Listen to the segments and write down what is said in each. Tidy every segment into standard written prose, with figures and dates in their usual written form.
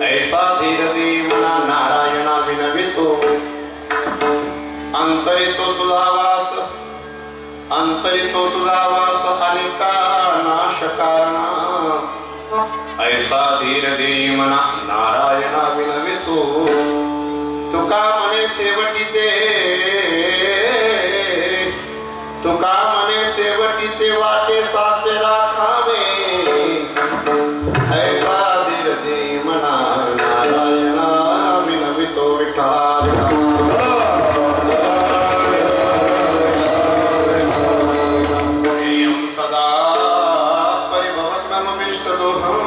ऐसा धीर दे मना नारायणा विनवितो अंतरितो तुझा वास अनिका नाश कारणा ऐसा धीर दे मना नारायणा विनवितो तुका मने शेवटीचे वाटे साचे राखावे ऐसा धीर दे मना नारायणा विनवितो विठ्ठला सदा परिभवग्नमभिष्टदोहं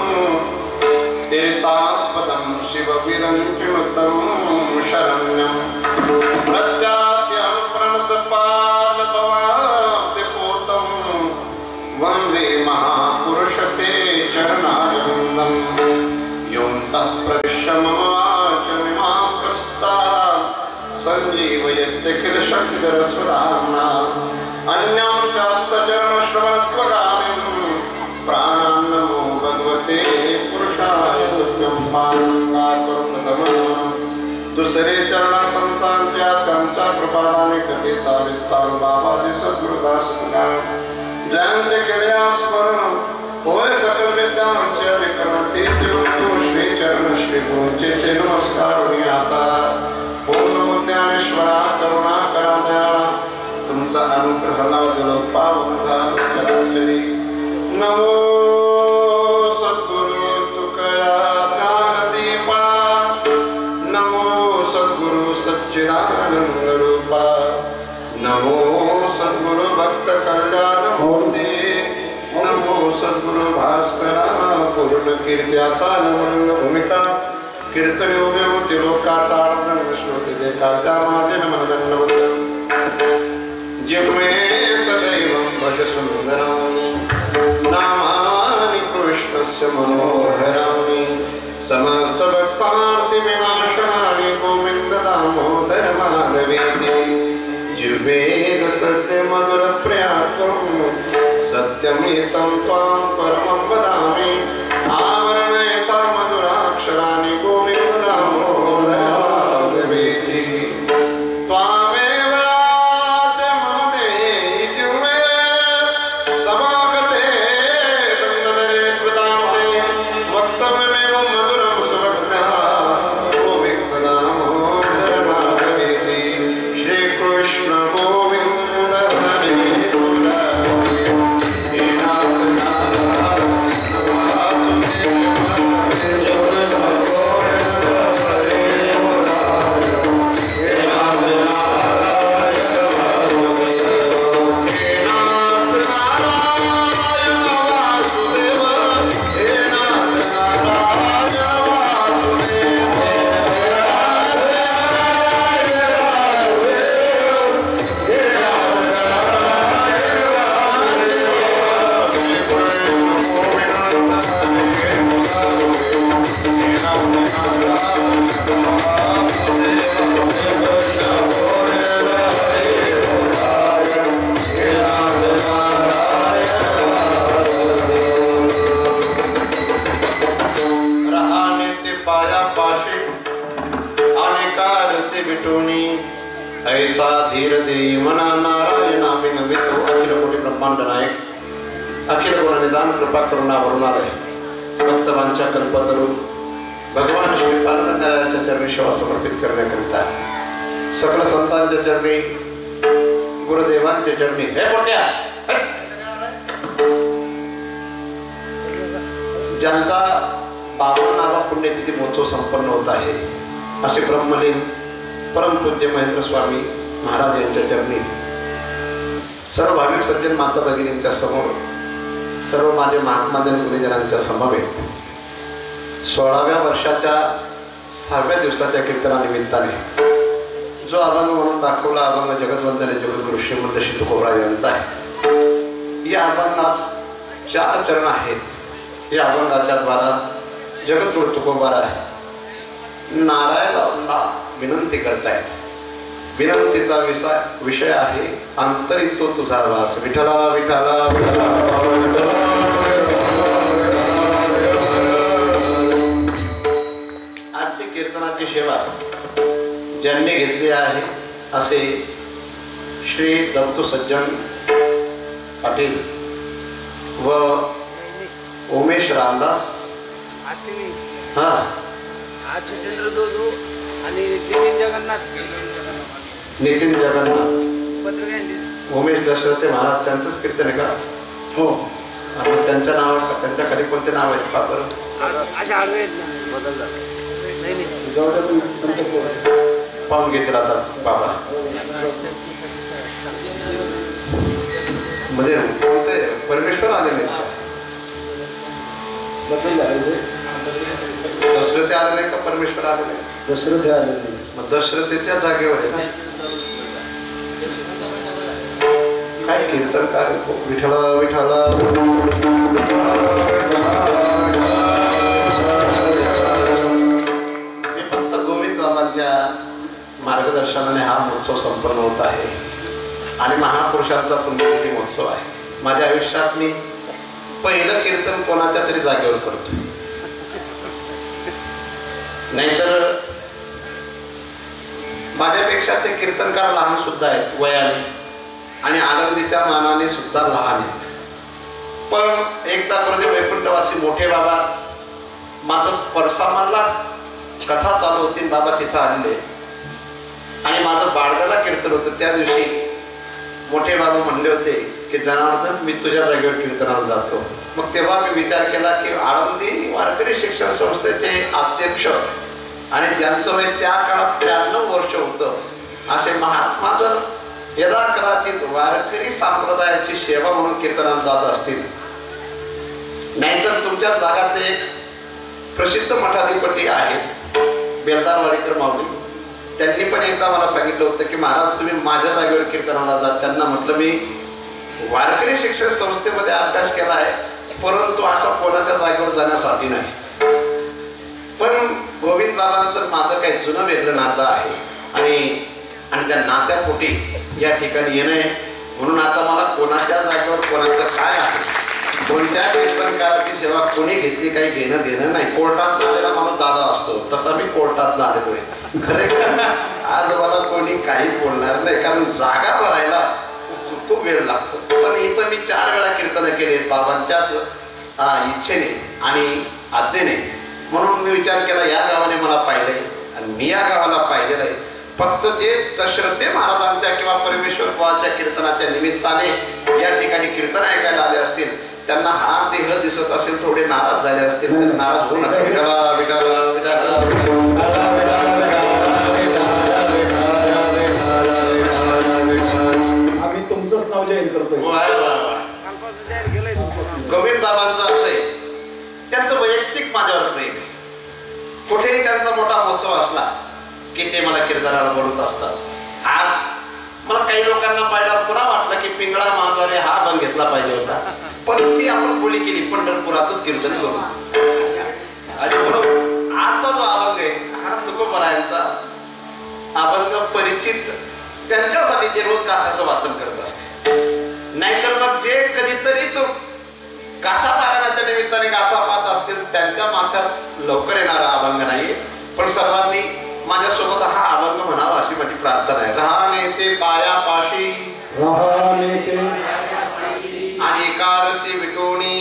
तीर्थास्पदं शिवविरञ्चिनुतं शरण्यं प्रत्याद्यं प्रणतपालभवाब्धिपूतं वन्दे महापुरुषते चरणारविन्दं योऽन्तः प्रविश्य मम वाचमिमां प्रस्तात् सञ्जीवयत्यखिलशक्तिधरस्वधाम्ना अन्यं शास्त्रचरणश्रवणत्वगामिं प्राणान् नमो भगवते पुरुषाय तुभ्यं पांगात्वप्रथमं दुसरे चरण संतांच्या त्यांच्या कृपादाने कथेचा विस्तार बाबाजी सद्गुरुदास तुका ज्यांचे केले स्मरण होय सकल विद्यांचे अधिकरण ते श्री चरण श्री गुरूंचे नमस्कार आता पूर्ण ज्ञानेश्वरा करुणा करा दयाळा तुमचा अनुग्रह लावलो पावन झाली नमो सद्गुरु तुकया ज्ञानदीपा नमो सद्गुरु सच्चिदानंद रूपा नमो सद्गुरु भक्त कल्याण मूर्ती नमो सद्गुरु भास्करा पूर्ण कीर्त्याता नमंग भूमिका कीर्तन उभे होते लोकाटाळन श्रोते देखाच्या माझे नमनदंडवत जिम्मे सदैव भज सुंदराणि नामानि कृष्णस्य मनोहराणि समस्त भक्तार्ति विनाशानि गोविंद दामोदर माधवेति जिह्वे सत्य मधुर प्रियात्वं सत्यमेतं त्वां परमं वदामि आवरणयता मधुराक्षराणि गोविंद दामोदर माधवेति त्वामेव ऐसा धीर दे मना नारायणा विनवितो अखिल कोटि ब्रह्मांड नायक अखिल गुण निदान कृपा करुणा वरुणालय भक्त वांछा कल्पतरू भगवान श्री पांडुरंगाच्या चरणी सेवा समर्पित करण्याकरिता सकल संतांच्या चरणी गुरुदेवांच्या चरणी हे मोठ्या ज्यांचा 52 पुण्यतिथी महोत्सव संपन्न होत आहे असे ब्रह्मलीन परम पूज्य महेंद्र स्वामी महाराज यांच्या चरणी सर्व भाविक सज्जन माता भगिनींच्या समोर सर्व माझे महात्माजन गुरुजनांच्या समवेत 16व्या वर्षाच्या 6व्या दिवसाच्या कीर्तनानिमित्ताने जो अभंग म्हणून दाखवला अभंग जगतवंदने जगद्गुरु श्रीमंत श्री तुकोबराय यांचा आहे। या अभंगात 4 चरण आहेत। या अभंगाच्या द्वारा जगद्गुरु तुकोबराय नारायणाला विनंती करतायत। विनंतीचा विषय आहे अंतरित तो तुझा वास विठला विठला विठला सेवा ज्यांनी घेतली आहे असे श्री दत्तू सज्जन पाटील व उमेश रामदास हा नितीन जगन्नाथ उमेश दशरथे महाराज त्यांचंच कीर्तन आहे का? हो. आणि त्यांच्या नावात त्यांच्या खाली कोणते नाव आहेत का बरं? पाहून घेतील आता बाबा म्हणजे कोणते परमेश्वर आले नाही दशरथे आले नाही का परमेश्वर आले नाही? दशरथे आले नाही. मग दशरथेच्या जागेवर आहे काय कीर्तनकार विठ्ठला विठ्ठला मी फक्त गोविंद बाबांच्या मार्गदर्शनाने हा महोत्सव संपन्न होत आहे आणि महापुरुषांचा पुण्यतिथी महोत्सव आहे. माझ्या आयुष्यात मी पहिलं कीर्तन कोणाच्या तरी जागेवर करतो. नाहीतर माझ्यापेक्षा ते कीर्तनकार लहान सुद्धा आहेत वयाने आणि आनंदीच्या मानाने सुद्धा लहान आहेत. पण एकदा प्रदीप वैकुंठवासी मोठे बाबा माझं परसामानला कथा चालू होती. बाबा तिथं आलेले आणि माझं बाळगाला कीर्तन होतं. त्या दिवशी मोठे बाबा म्हणले होते की जनार्दन मी तुझ्या जागेवर कीर्तनाला जातो. मग तेव्हा मी विचार केला की आळंदी वारकरी शिक्षण संस्थेचे अध्यक्ष आणि ज्यांचं वय त्या काळात 93 वर्ष होतं असे महात्मा जर यदा कदाचित वारकरी संप्रदायाची सेवा म्हणून कीर्तनाला जात असतील. नाहीतर तुमच्या भागात एक प्रसिद्ध मठाधिपती आहेत बेलदार वारीकर माऊली. त्यांनी पण एकदा मला सांगितलं होतं की महाराज तुम्ही माझ्या जागेवर कीर्तनाला जात. त्यांना म्हटलं मी वारकरी शिक्षण संस्थेमध्ये अभ्यास केला आहे परंतु असा कोणाच्या जागेवर जाण्यासाठी नाही. पण गोविंद बाबांचं माझं काही जुनं वेगळं नातं आहे आणि त्या नात्यापोटी या ठिकाणी येणं म्हणून आता मला कोणाच्या जागेवर कोणाचं काय आहे कोणत्या कीर्तनकाराची सेवा कोणी घेतली काही घेणं देणं नाही. कोर्टात आलेला माणूस दादा असतो तसा मी कोर्टात आलेलो आहे. खरे आज मला कोणी काहीच बोलणार नाही कारण जागा भरायला खूप वेळ लागतो. पण इथं मी 4 वेळा कीर्तन केले बाबांच्याच इच्छेने आणि आज्ञेने. म्हणून मी विचार केला या गावाने मला पाहिलंय आणि मी या गावाला पाहिलेलं आहे. फक्त जे दशरथे महाराजांच्या किंवा परमेश्वर बुवाच्या कीर्तनाच्या निमित्ताने या ठिकाणी कीर्तन ऐकायला आले असतील त्यांना हा देह दिसत असेल थोडे नाराज झाले असतील तर नाराज होऊ नका. विठाला विठाला विठाला आम्ही तुमचंच नाव जाहीर करतोय. गोविंद बाबांचं असं आहे त्यांचं वैयक्तिक माझ्यावर प्रेम आहे. कुठेही त्यांचा मोठा महोत्सव असला की ते मला कीर्तनाला बोलत असतात. आज मला काही लोकांना पाहिलं पुन्हा वाटलं की पिंगळा महाद्वारे हा अभंग घेतला पाहिजे होता पण ती आपण बोली केली पंढरपुरातच कीर्तन करू. आणि म्हणून आजचा जो अभंग आहे हा तुकोबरायांचा अभंग परिचित त्यांच्यासाठी जे रोज गाथाचं वाचन करत असते. नाहीतर मग जे कधीतरीच गाथा पारायणाच्या निमित्ताने गाथा पाहत असतील त्यांच्या माथ्यात लवकर येणारा अभंग नाही. पण सर्वांनी माझ्यासोबत हा अभंग म्हणावा अशी माझी प्रार्थना आहे. रहाणे ते पायापाशी आणि एकारसी विटोणी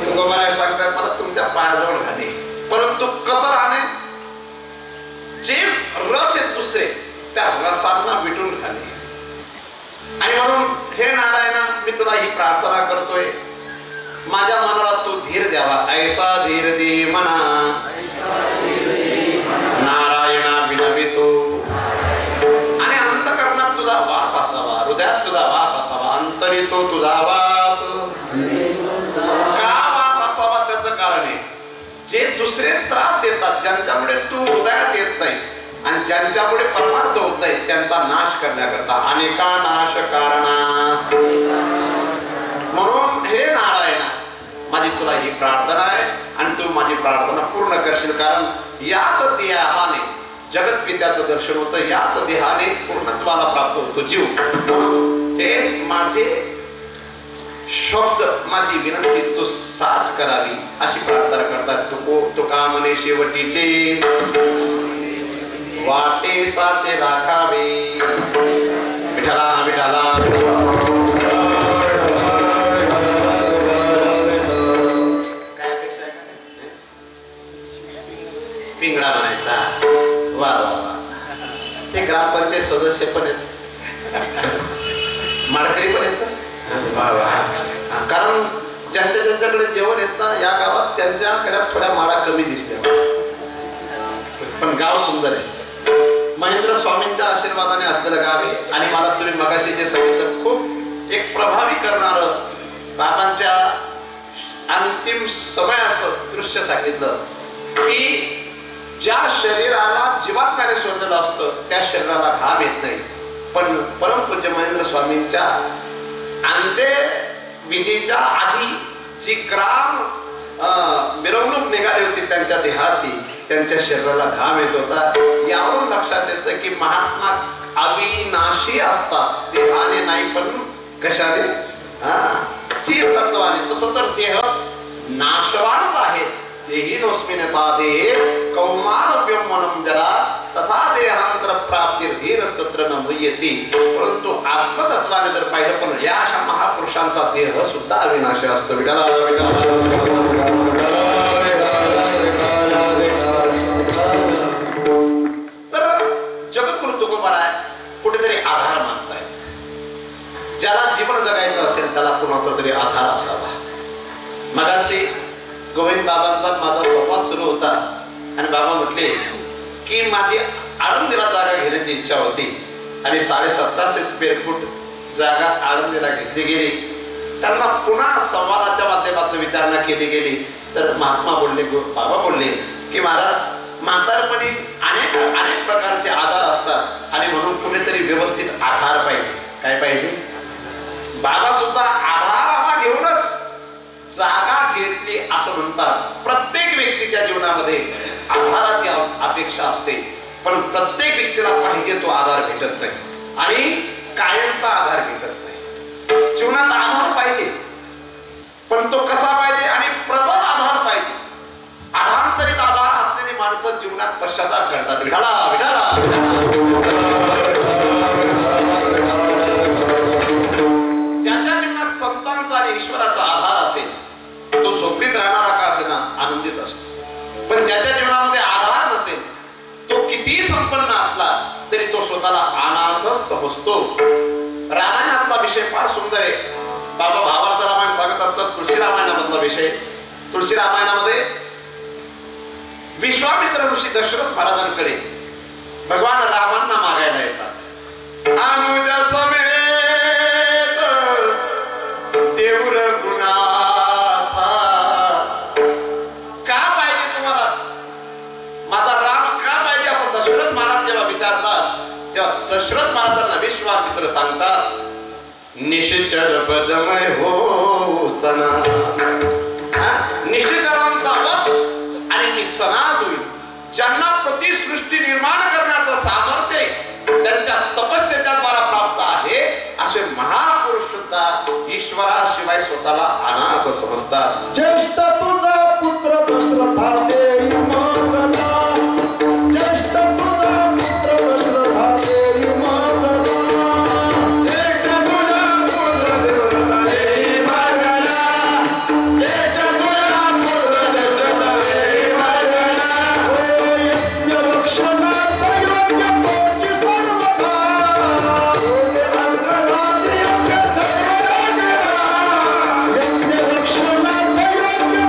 तुकोबराय सांगतात मला तुमच्या पायाजवळ राहणे. परंतु कसं राहणे जे रस आहेत दुसरे त्या रसांना विटून राहणे. आणि म्हणून हे नारायणा मी तुला ही प्रार्थना करतोय माझ्या मनाला तू धीर द्यावा. ऐसा धीर दे मना नारायणा विनवितो. आणि अंतःकरणात तुझा वास असावा हृदयात तुझा वास असावा अंतरी तो तुझा वास. का वास असावा त्याचं कारण आहे जे दुसरे त्रास देतात ज्यांच्यामुळे तू हृदयात येत नाही आणि ज्यांच्यामुळे परमार्थ होत नाही त्यांचा नाश करण्याकरता अनेका नाश कारणां. म्हणून हे नारायणा माझी तुला ही प्रार्थना आहे आणि तू माझी प्रार्थना पूर्ण करशील. कारण याच देहाने जगत पित्याचं दर्शन होतं याच देहाने पूर्णत्वाला प्राप्त होतो जीव. हे माझे शब्द माझी विनंती तू साच करावी अशी प्रार्थना करतात. तुका म्हणे शेवटीचे वाटे साचे राखावे. विठला विठला पिंगळा म्हणायचा. वा वा वा. ते ग्रामपंचायत सदस्य पण आहेत, माडकरी पण आहेत. कारण ज्यांच्याकडे जेवण येत ना या गावात त्यांच्याकडे थोड्या माडा कमी दिसल्या, पण गाव सुंदर आहे. महेंद्र स्वामींच्या आशीर्वादाने असलेलं गाव आहे. आणि मला तुम्ही मगाशी जे सांगितलं खूप एक प्रभावी करणार बाबांच्या अंतिम समयाचं दृश्य सांगितलं की ज्या शरीराला जीवात्म्याने सोडलेलं असतं त्या शरीराला घाम येत नाही, पण परमपूज्य महेंद्र स्वामींच्या अंत्यविधीच्या आधी जी ग्राम मिरवणूक निघाली होती त्यांच्या देहाची, त्यांच्या शरीराला घाम येत होता. यावरून लक्षात येतं की महात्मा अविनाशी असतात, देहाने नाही पण कशाने, चिरतत्वाने. तसं तर देह नाशवानच आहेत. देही नोस्मिनता देहे कौमारभ्यम मनम जरा तथा देहांतर प्राप्ती धीरस्तत्र न मुह्यति. परंतु आत्मतत्वाने जर पाहिलं पण या अशा महापुरुषांचा देह सुद्धा अविनाशी असतो. विठाला तर जगद्गुरु तुकोबाराय कुठेतरी आधार मागताय. ज्याला जीवन जगायचं असेल त्याला कुणाचा तरी आधार असावा. मगाशी गोविंद बाबांचा माझा संवाद सुरू होता आणि बाबा म्हटले की माझी आळंदीला जागा घेण्याची इच्छा होती आणि 1750 स्क्वेअर फूट जागा आळंदीला घेतली गेली. त्यांना पुन्हा संवादाच्या माध्यमातून विचारणा केली गेली तर महात्मा बोलले, बाबा बोलले की महाराज म्हातारपणी अनेक अनेक प्रकारचे आधार असतात आणि म्हणून कुठेतरी व्यवस्थित आधार पाहिजे. काय पाहिजे? बाबा सुद्धा आधार घेऊनच जागा घेतली असं म्हणतात. प्रत्येक व्यक्तीच्या जीवनामध्ये आधाराची अपेक्षा असते, पण प्रत्येक व्यक्तीला पाहिजे तो आधार भेटत नाही आणि कायमचा आधार भेटत नाही. जीवनात आधार पाहिजे, पण तो कसा पाहिजे आणि प्रबळ आधार पाहिजे. अधांतरित आधार असलेली माणसं जीवनात पश्चाताप करतात. विठाला ज्याच्या जीवनात संतांचा आणि ईश्वराचा आधार असेल तो झोपडीत राहणारा का असेना आनंदित असतो. पण ज्याच्या जीवनामध्ये आधार नसेल तो कितीही संपन्न असला तरी तो स्वतःला अनाथच समजतो. रामायणातला विषय फार सुंदर आहे. बाबा भावार्थ रामायण सांगत असतात. तुळशी रामायणामधला विषय. तुळशी रामायणामध्ये विश्वामित्र ऋषी दशरथ महाराजांकडे भगवान रामांना मागायला येतात. अनुज समेत देऊर गुणाचा का पाहिजे तुम्हाला, माझा राम का पाहिजे असं दशरथ महाराज जेव्हा विचारतात तेव्हा दशरथ महाराजांना विश्वामित्र सांगतात, निश्चर पदमय हो सना. निश्चरांचा वध आणि मी सनात होईल. ज्यांना प्रतिसृष्टी निर्माण करण्याचं सामर्थ्य त्यांच्या तपस्येच्या द्वारा प्राप्त आहे असे महापुरुष सुद्धा ईश्वराशिवाय स्वतःला अनाथ समजतात. ज्येष्ठ तुझा पुत्र दशरथा देई मंगला. ज्येष्ठ तुझा पुत्र दशरथा देई मंगला. ज्येष्ठ तुझा पुत्र दशरथा देई मंगला. ज्येष्ठ तुझा पुत्र दशरथा देई मंगला. यज्ञ रक्षणार्थ योग्य पोची सर्वथा. योग्य अंतरात योग्य सर्वथा. यज्ञ रक्षणार्थ योग्य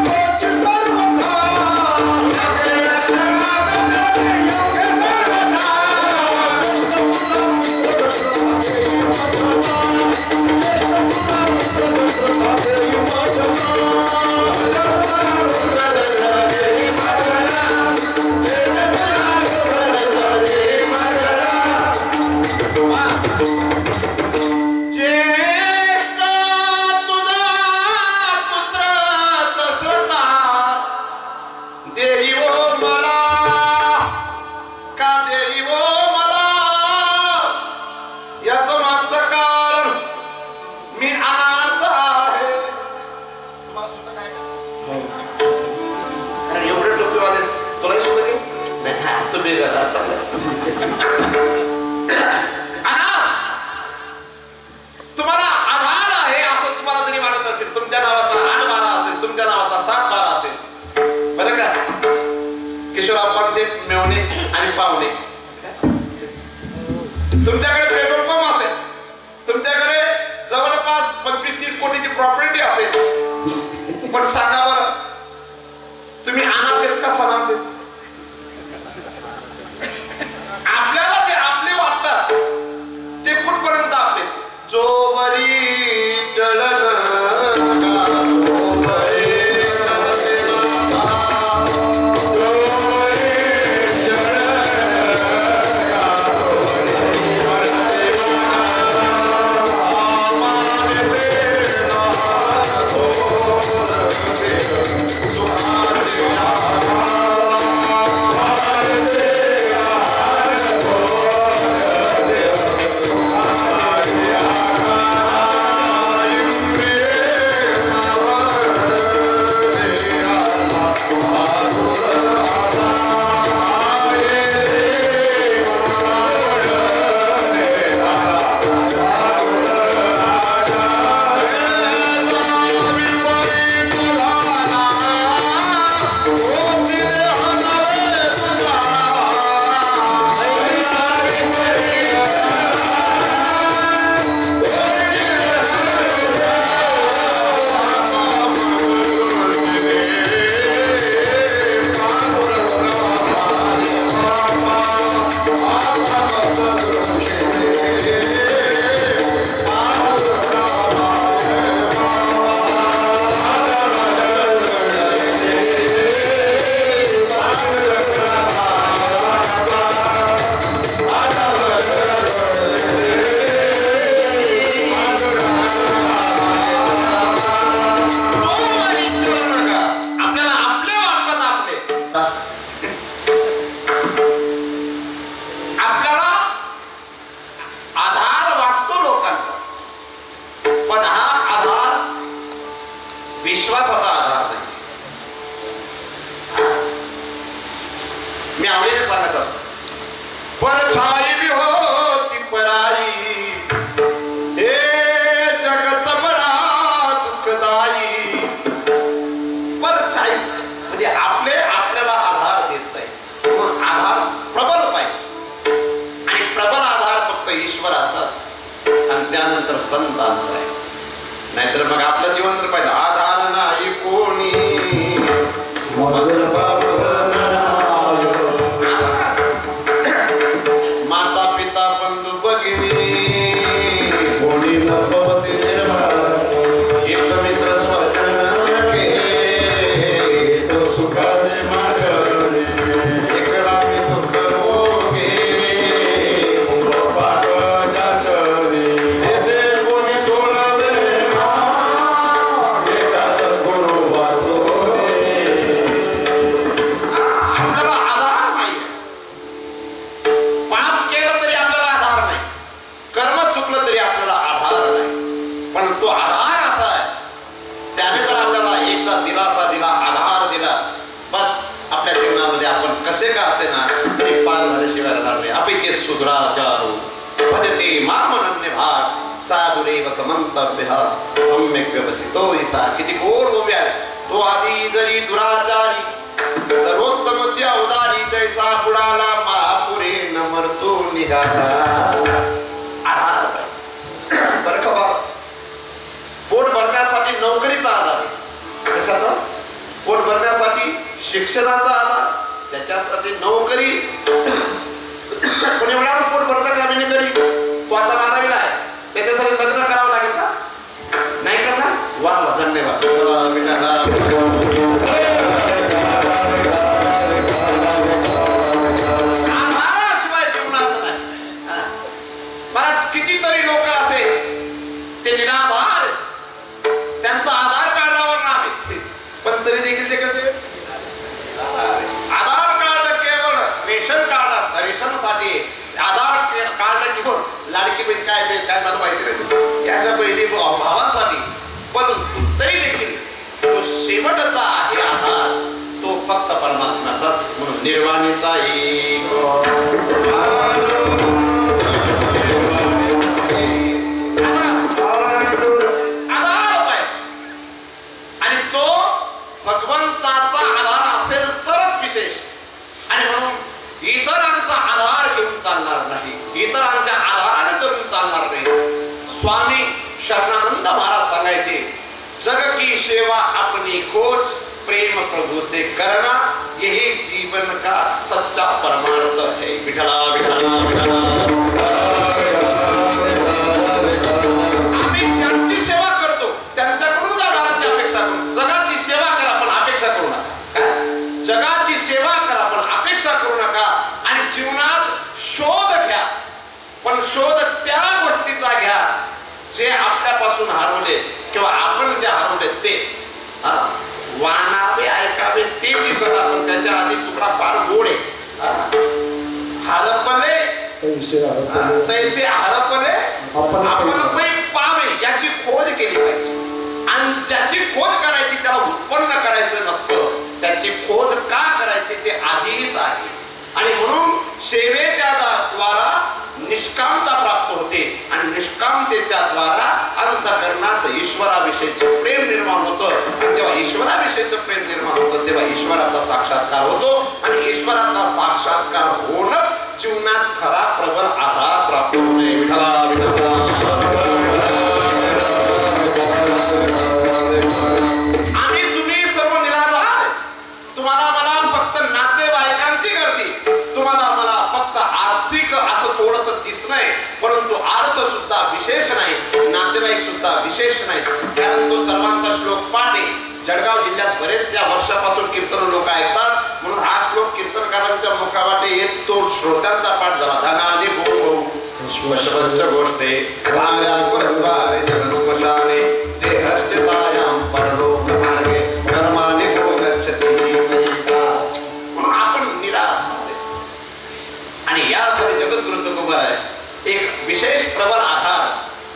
प्रॉपर्टी असेल, पण सांगा बरं तुम्ही अनाथ आहेत का सनाथ आहेत? आपल्याला जे आपले वाटतात ते कुठपर्यंत आपले? जोवरी चलन संतांचा आहे. नाहीतर मग आपलं जीवन तर पाहिजे आधार नाही कोणी माता पिता बंधू भगिनी कोणी नपवते एक मित्र स्वजन सखे तो सुखाने मागणे एकला मी दुःख भोगे सम्यक व्यवसितो ईसा. किती गोड उभ्या तो आधी जरी दुराचारी सर्वोत्तम त्या उदारी जैसा बुडाला महापुरे नमरतो निघाला. आधार बरं का बाबा, पोट भरण्यासाठी नोकरीचा आधार आहे. कशाचा? पोट भरण्यासाठी शिक्षणाचा आधार, त्याच्यासाठी नोकरी. कोणी म्हणाल पोट भरता का मी करी, तो आता मारावीला आहे, त्याच्यासाठी लग्न करावं लागेल का? नाही करणार? वा वा, धन्यवाद. आधाराशिवाय जीवनाचं नाही. मला कितीतरी लोक असे ते निराधार, त्यांचा आधार कार्डावर नाव आहे, पण तरी देखील ते कसे आधार कार्ड केवळ रेशन कार्ड, रेशनसाठी आधार कार्ड घेऊन लाडकी बहीण काय ते काय मला माहिती नाही, याच्या पहिले भावांसाठी. पण तरी देखील तो शेवटचा आहे आधार, तो फक्त परमात्म्याचाच. म्हणून निर्वाणीचा एक आधार आहे, आणि तो भगवंताचा आधार असेल तरच विशेष. आणि म्हणून इतरांचा आधार घेऊन चालणार नाही, इतरांच्या आधाराने जगून चालणार नाही. स्वामी शरणानंद महाराज सांगायचे, जग की सेवा अपनी खोज, प्रेम प्रभु से करना, यही जीवन का सच्चा परमार्थ है. विठला विठला विठला. आम्ही ज्यांची सेवा करतो त्यांच्याकडून आधाराची अपेक्षा करू. जगाची सेवा करा पण अपेक्षा करू नका. काय? जगाची सेवा करा पण अपेक्षा करू नका. आणि जीवनात शोध घ्या, पण शोध त्या गोष्टीचा घ्या जे आपल्यापासून हरवले किंवा आपण जे हरवले ते. वानावे ऐकावे ते दिसत आपण त्याच्या आधी तुकडा फार गोड आहे. हरपले तैसे हरपले आपण पावे याची खोज केली पाहिजे. आणि ज्याची खोज करायची त्याला उत्पन्न करायचं नसतं, त्याची खोज का करायची ते आधीच आहे. आणि म्हणून सेवेच्या द्वारा निष्कामता प्राप्त होते आणि निष्कामतेच्या द्वारा अंतःकरणात ईश्वराविषयीचे प्रेम निर्माण होतं. आणि जेव्हा ईश्वराविषयीचं प्रेम निर्माण होतं तेव्हा ईश्वराचा साक्षात्कार होतो. आणि ईश्वराचा साक्षात्कार होणंच जीवनात खरा प्रबळ आधार प्राप्त होणे. विठला विठला. आम्ही तुम्ही सर्व निराधार. तुम्हाला मला फक्त नातेवाईकांची गर्दी, तुम्हाला मला फक्त आर्थिक असं थोडस दिसणंय, परंतु अर्थ सुद्धा विशेष नाही, नातेवाईक सुद्धा विशेष नाही. कारण तो सर्वांचा श्लोक पाठ आहे. जळगाव जिल्ह्यात बरेचशा वर्षापासून कीर्तन लोक ऐकतात, म्हणून हा श्लोक कीर्तनकारांच्या मुखावाटे येत तो श्रोत्यांचा पाठ झाला. धनादि भूमौ श्वशवच्च गोष्टे भाया पुरद्वारे जगस्मशाने देहस्थितायां परलोकमार्गे कर्माणि भोगच्छति जीवयिता. म्हणून आपण निराधार आहे. आणि यासाठी जगद्गुरु तुकोबर आहे एक विशेष प्रबळ आधार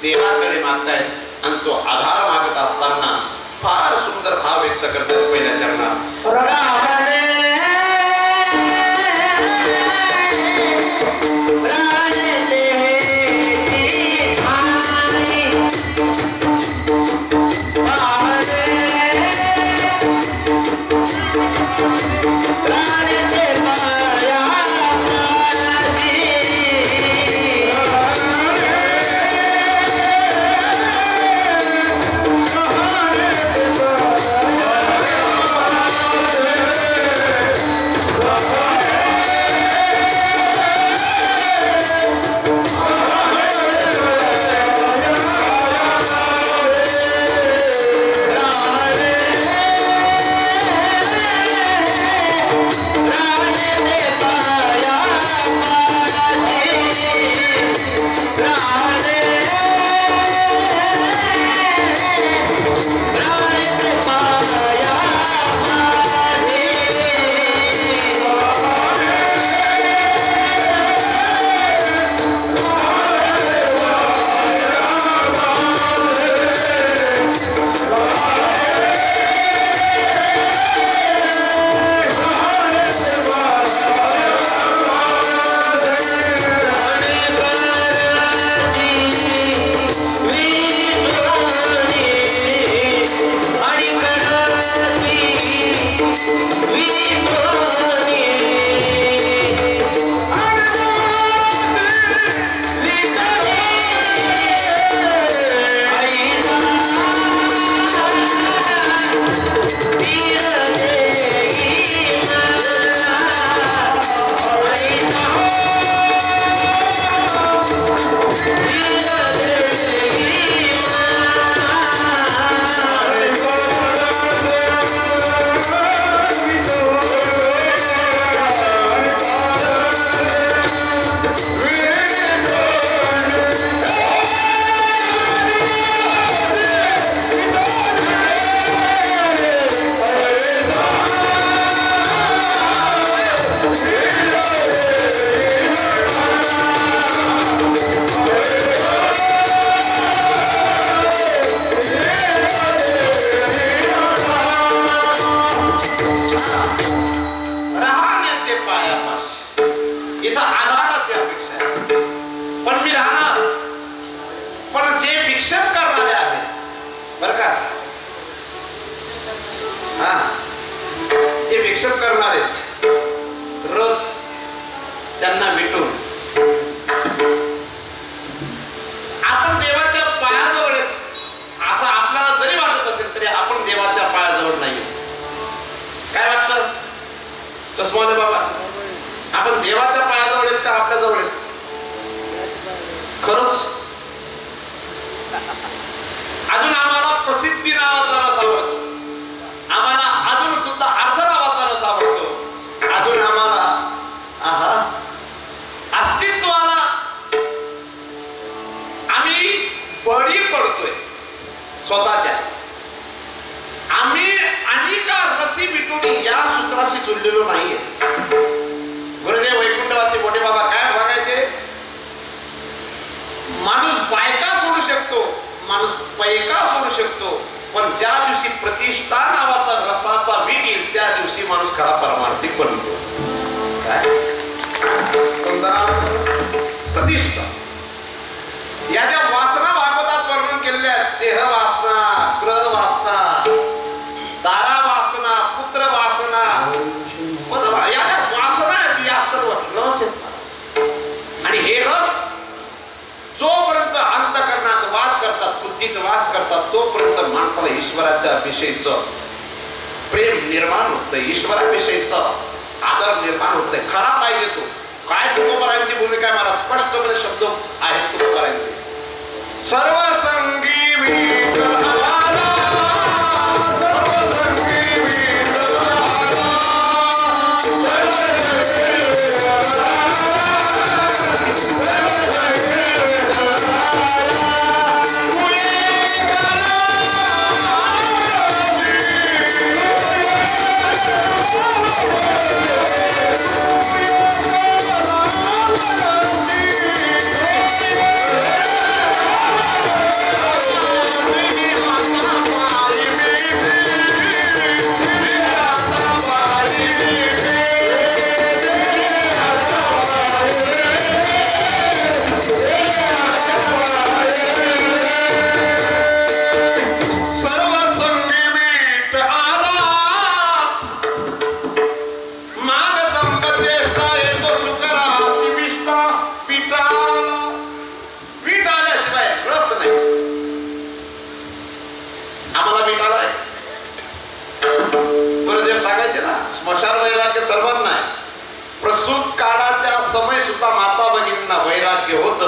देवाकडे मागतायत. आणि तो आधार मागत असताना फार सुंदर भाव व्यक्त करतात पहिल्या चरणात. अजून आम्हाला प्रसिद्धी नावाचा रस आवडतो, आम्हाला अजून सुद्धा अर्थ नावाचा रस आवडतो, अजून आम्हाला अस्तित्वाला आम्ही बळी पडतोय स्वतःच्या. आम्ही अनेका रसी मिटून या सूत्राशी जुळलेलो नाहीये. गुरुदेव वैकुंठवासी मोठे बाबा काय सांगायचे, माणूस बायका सोडू शकतो, माणूस पैका सोडू शकतो, पण ज्या दिवशी प्रतिष्ठा नावाचा रसाचा मीठ येईल त्या दिवशी माणूस खरा परमार्थिक बनतो. काय प्रतिष्ठा याच्या वासना भागवतात वर्णन केलेल्या, देह वासना, ग्रह वासना, दारा वासना, पुत्र वासना, याच्या वासना आहेत, या सर्व रस आहेत. आणि हे रस जोपर्यंत अंतःकरणात वास करतात, बुद्धीत वास करतात, तोपर्यंत माणसाला ईश्वराच्या विषयीचं प्रेम निर्माण होतं, ईश्वराविषयीचा आदर निर्माण होतंय. खरा पाहिजे तो. काय तुकोबारायांची भूमिका आहे, मला स्पष्टपणे शब्द आहेत तुकोबारायांचे. सर्वसंगी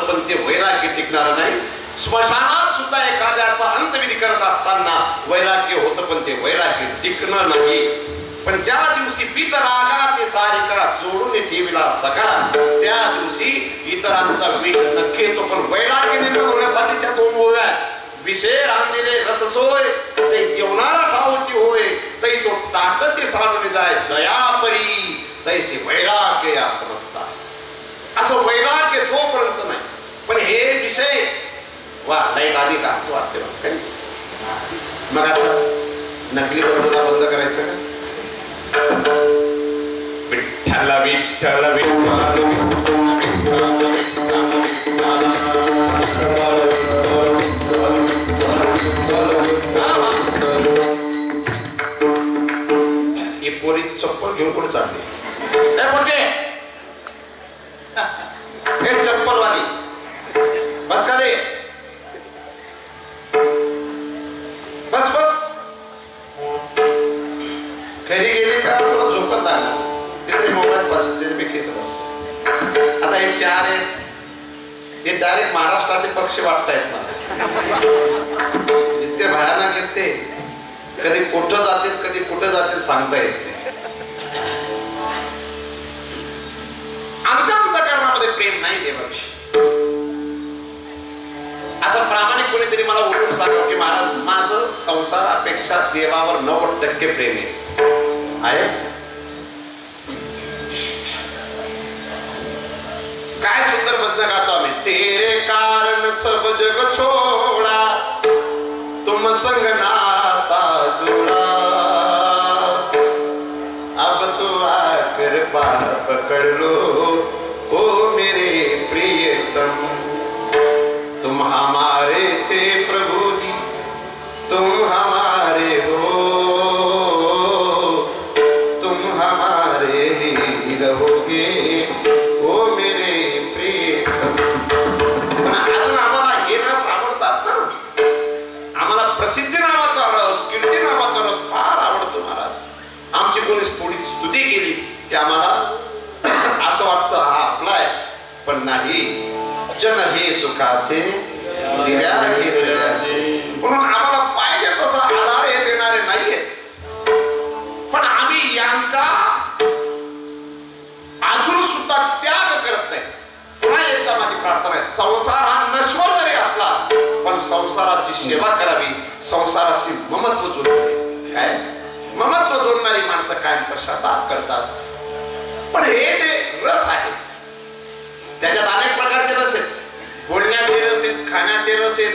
पण ते वैराग्य टिकणार नाही. स्मशानात सुद्धा एखाद्याचा अंतविधी करत असताना वैराग्य होतं, पण ते वैराग्य टिकणं नाही. पण ज्या दिवशी पितरागा ते सारिका जोडून ठेविला सका, त्या दिवशी इतरांचा मीठ नक्की येतो. पण वैराग्य निर्माण होण्यासाठी त्या दोन ओव्या, विषय रांधिले रससोय ते जेवणारा ठाऊची होय, तै तो टाकते सारून जाय जयापरी तैसे वैराग्य या समजता. असं वैराग्य जोपर्यंत नाही. पण हे विषय वा लाईट आली का असं वाटते काही. मग आता नकली बंधूला बंद करायचं का? विठ्ठल विठ्ठल विठ्ठल ही पोरी चप्पल घेऊन कुठे चालली मोठे चप्पल वाली बस का रे, बस बस. घरी गेली का तुला झोपत लागला तिथे मोबाईल बस त्याच्यापेक्षा बस. आता हे चार आहेत, हे डायरेक्ट महाराष्ट्राचे पक्ष वाटतायत मला. इतके भयानक आहेत ते, कधी कुठं जातील कधी कुठं जातील सांगता येत नाही. आमच्या अंतःकरणामध्ये प्रेम नाही देवाविषयी. असं प्रामाणिक कोणीतरी मला उठून सांगा की महाराज माझं संसारापेक्षा देवावर 90% प्रेम आहे. काय सुंदर भजन गातो आम्ही. तेरे कारण सब जग छोड़ा, तुम संग नाता जोड़ा, अब तो आकर पार पकड़ लो ओ मेरे प्रियतम. तुम हमारे थे प्रभु जी, तुम हमारे हो, तुम हमारे ही रहोगे ओ मेरे प्रियतम. पण अजून आम्हाला हे रस आवडतात ना. आम्हाला प्रसिद्धी नावाचा रस, कीर्ती नावाचा रस फार आवडतो महाराज. आमची कोणी थोडी स्तुती केली की आम्हाला असं वाटतं हा आपला आहे. पण नाही, जन हे सुखाचे दिल्या घेतल्या म्हणून आम्हाला पाहिजे तसा आधार हे देणारे नाहीयेत. पण आम्ही यांचा अजून सुद्धा त्याग करत नाही. पुन्हा एकदा माझी प्रार्थना आहे, संसार हा नश्वर जरी असला पण संसाराची सेवा करावी. संसाराशी ममत्व जोडले काय ममत्व जोडणारी माणसं काय पश्चाताप करतात. पण हे जे रस आहे त्याच्यात अनेक प्रकारचे रस आहेत. बोलण्याचे रस आहेत, खाण्याचे रस आहेत.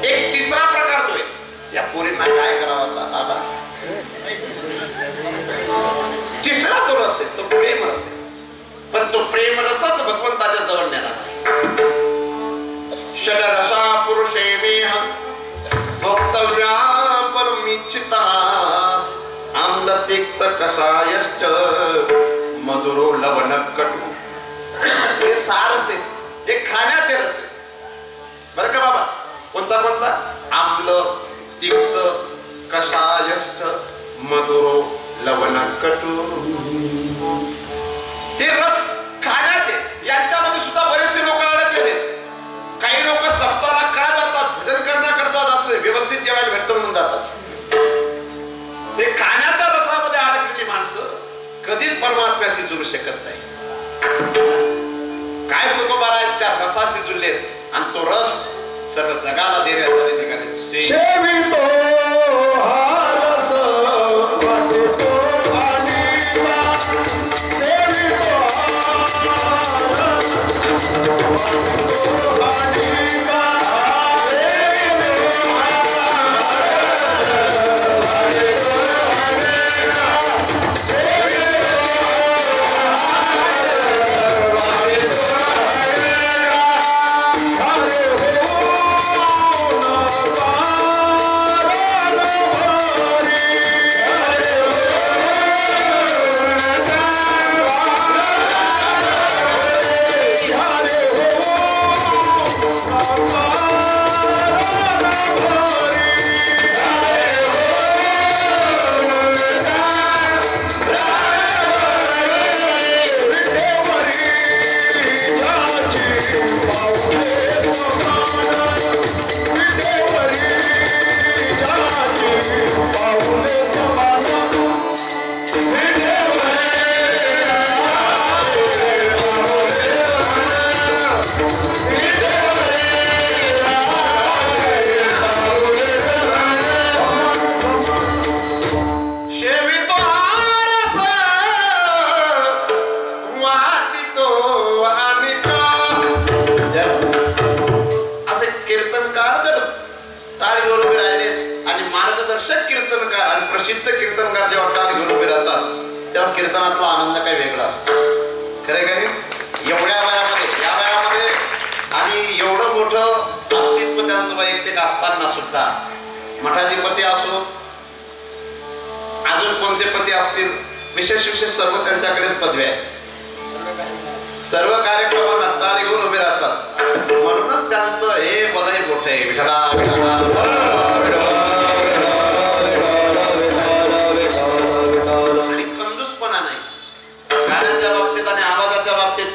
एक तिसरा प्रकार तो आहे, या पोरींना काय करावं आता. तिसरा तो रस आहे, तो प्रेम रस आहे. पण तो प्रेम रसच भगवंताच्या जवळ नेणार. षडरसा पुरुषे मेह भोक्तव्या परमिच्छिता आम्ल तिक्त कषायश्च मधुरो लवण कटू. हे सारस आहे, हे खाण्याचे रस आहे बरं का बाबा. कोणता कोणता? आम्ल तिक्त कषायश्च मधुरो लवण कटू. हे रस खाण्याचे. यांच्यामध्ये सुद्धा बरेचसे लोक अडकलेले. काही लोक सप्ताहाला का जातात, भजन करण्याकरता जात नाही, व्यवस्थित जेवायला घट्ट म्हणून जातात. हे खाण्याच्या रसामध्ये अडकलेली माणसं कधीच परमात्म्याशी जुळू शकत नाही. काय तुकोबा आहेत त्या रसाशी जुळलेत आणि तो रस सर्व जगाला देण्यासाठी निघाले. प्रसिद्ध कीर्तनकार जेव्हा टाळ घेऊन उभे राहतात तेव्हा कीर्तनातला आनंद काही वेगळा असतो. खरे काय एवढ्या वयामध्ये या वयामध्ये आणि एवढं मोठं अस्तित्व त्यांचं वैयक्तिक असताना सुद्धा मठाधिपती असो अजून कोणते पती असतील विशेष विशेष सर्व त्यांच्याकडेच पदवी आहे. सर्व कार्यक्रमांना टाळ घेऊन उभे राहतात म्हणूनच त्यांचं हे बलय मोठं आहे. विठला विठला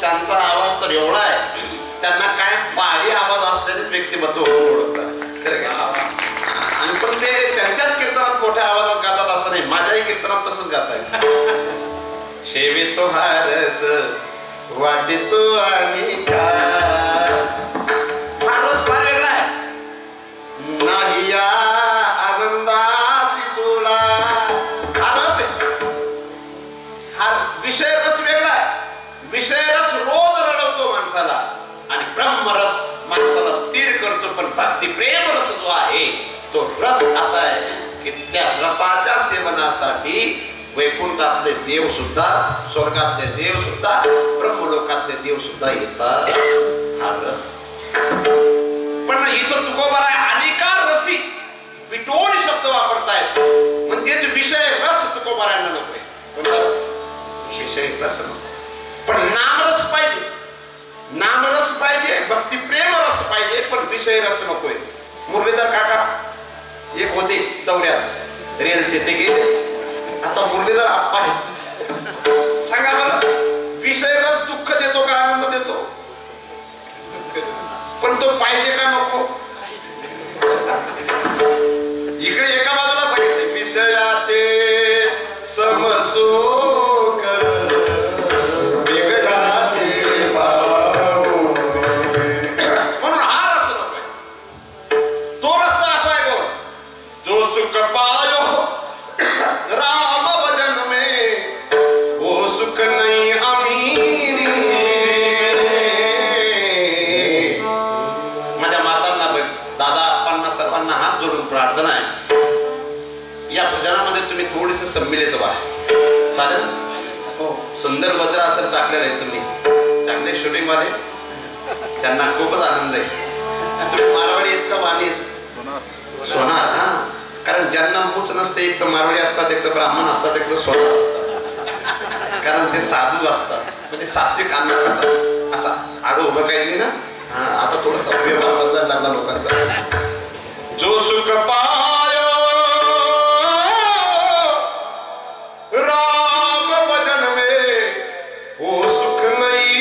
त्यांचा आवाज तर एवढा आहे त्यांना काय पहाडी आवाज असल्याने व्यक्तिमत्व ओळखतात. आणि पण ते त्यांच्याच कीर्तनात मोठ्या आवाजात गातात असं नाही. माझ्याही कीर्तनात तसंच गातात. शेवितो हारस वाटितो आणि हा रस फार वेगळा आहे. नाही या आनंदासी तुला हा रस आहे. हा विषय रस वेगळा आहे. विषय रस रोज रडवतो माणसाला आणि ब्रह्मरस माणसाला स्थिर करतो. पण भक्ती प्रेम रस जो आहे तो रस असा आहे की त्या रसाच्या सेवनासाठी वैकुंठातले देव सुद्धा स्वर्गातले देव सुद्धा ब्रह्मलोकातले देव सुद्धा येतात. हा रस पण इथं तुकोबा अनिका रसी विटोळी शब्द वापरतायत म्हणजेच विषय रस तुकोबारांना नकोय. कोणता रस? विषय रस नको पण नामरस पाहिजे. नामरस पाहिजे, भक्ती प्रेम रस पाहिजे पण विषय रस नकोय. मुरलीधर काका एक होते दौऱ्यात रेलचे ते गेले. आता मुरलीधर आप्पा आहे. सांगा बरं विषय रस दुःख देतो का आनंद देतो? पण पण तो पाहिजे का नको? इकडे एका बाजूला सांगितले विषयाचे समसोक वेगळाचे भाव, म्हणून हा रस नकोय. तो रस्ता असा आहे गो, जो सुख पायो राम भजन में वो सुख नहीं अमीरी. माझ्या मातांना दादा आप्पांना सर्वांना हात जोडून प्रार्थना आहे, या भजनामध्ये तुम्ही थोडीस सम्मिलित व्हा. चालेल? सुंदर भद्र असं टाकलेलं आहे तुम्ही, चांगले शूटिंग वाले, त्यांना खूपच आनंद आहे. तुम्ही मारवाडी आहेत का वाणी आहेत? सोनार. हा, कारण ज्यांना मूच नसते, एक तर मारवाडी असतात, एक तर ब्राह्मण असतात, एक तर सोनार असतात. कारण ते साधू असतात, म्हणजे सात्विक अन्न खातात. असा आडो उभं काही नाही ना. हा, आता थोडंसं व्यवहार बदलायला लागला लोकांचा. जो सुख पायो राम भजन में वो सुख नहीं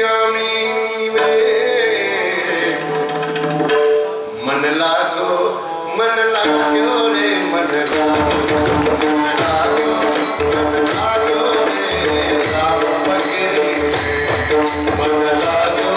अमीरी में. मन लागो रे मन लागो, मन लागो रे राम भगेरे. मन लागो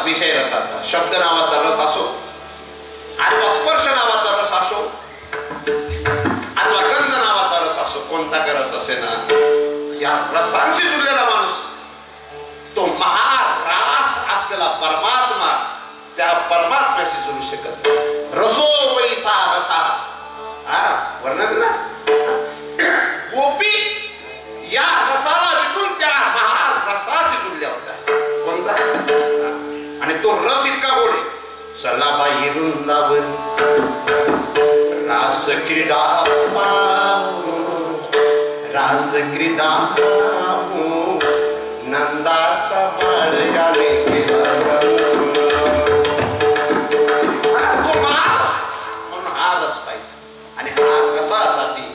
विषय रसाचा, शब्द नावाचा रस असो अथवा स्पर्श नावाचा रस असो अथवा गंध नावाचा रस असो, कोणता का रस असे ना, या रसांशी जुळलेला माणूस तो महारास असलेला परमात्मा त्या परमात्म्याशी जुळू शकत. रसो वैसा रसा, वर्णन ना, गोपी या रसाला विकून त्या महारसाशी जुळल्या होत्या. कोणता? आणि तो रस इतका गोड आहे, सलाबाई वृंदावन रास क्रीडा रास क्रीडा नंदाचा बाळ याने केला. म्हणून हा रस पाहिजे आणि हा रसासाठी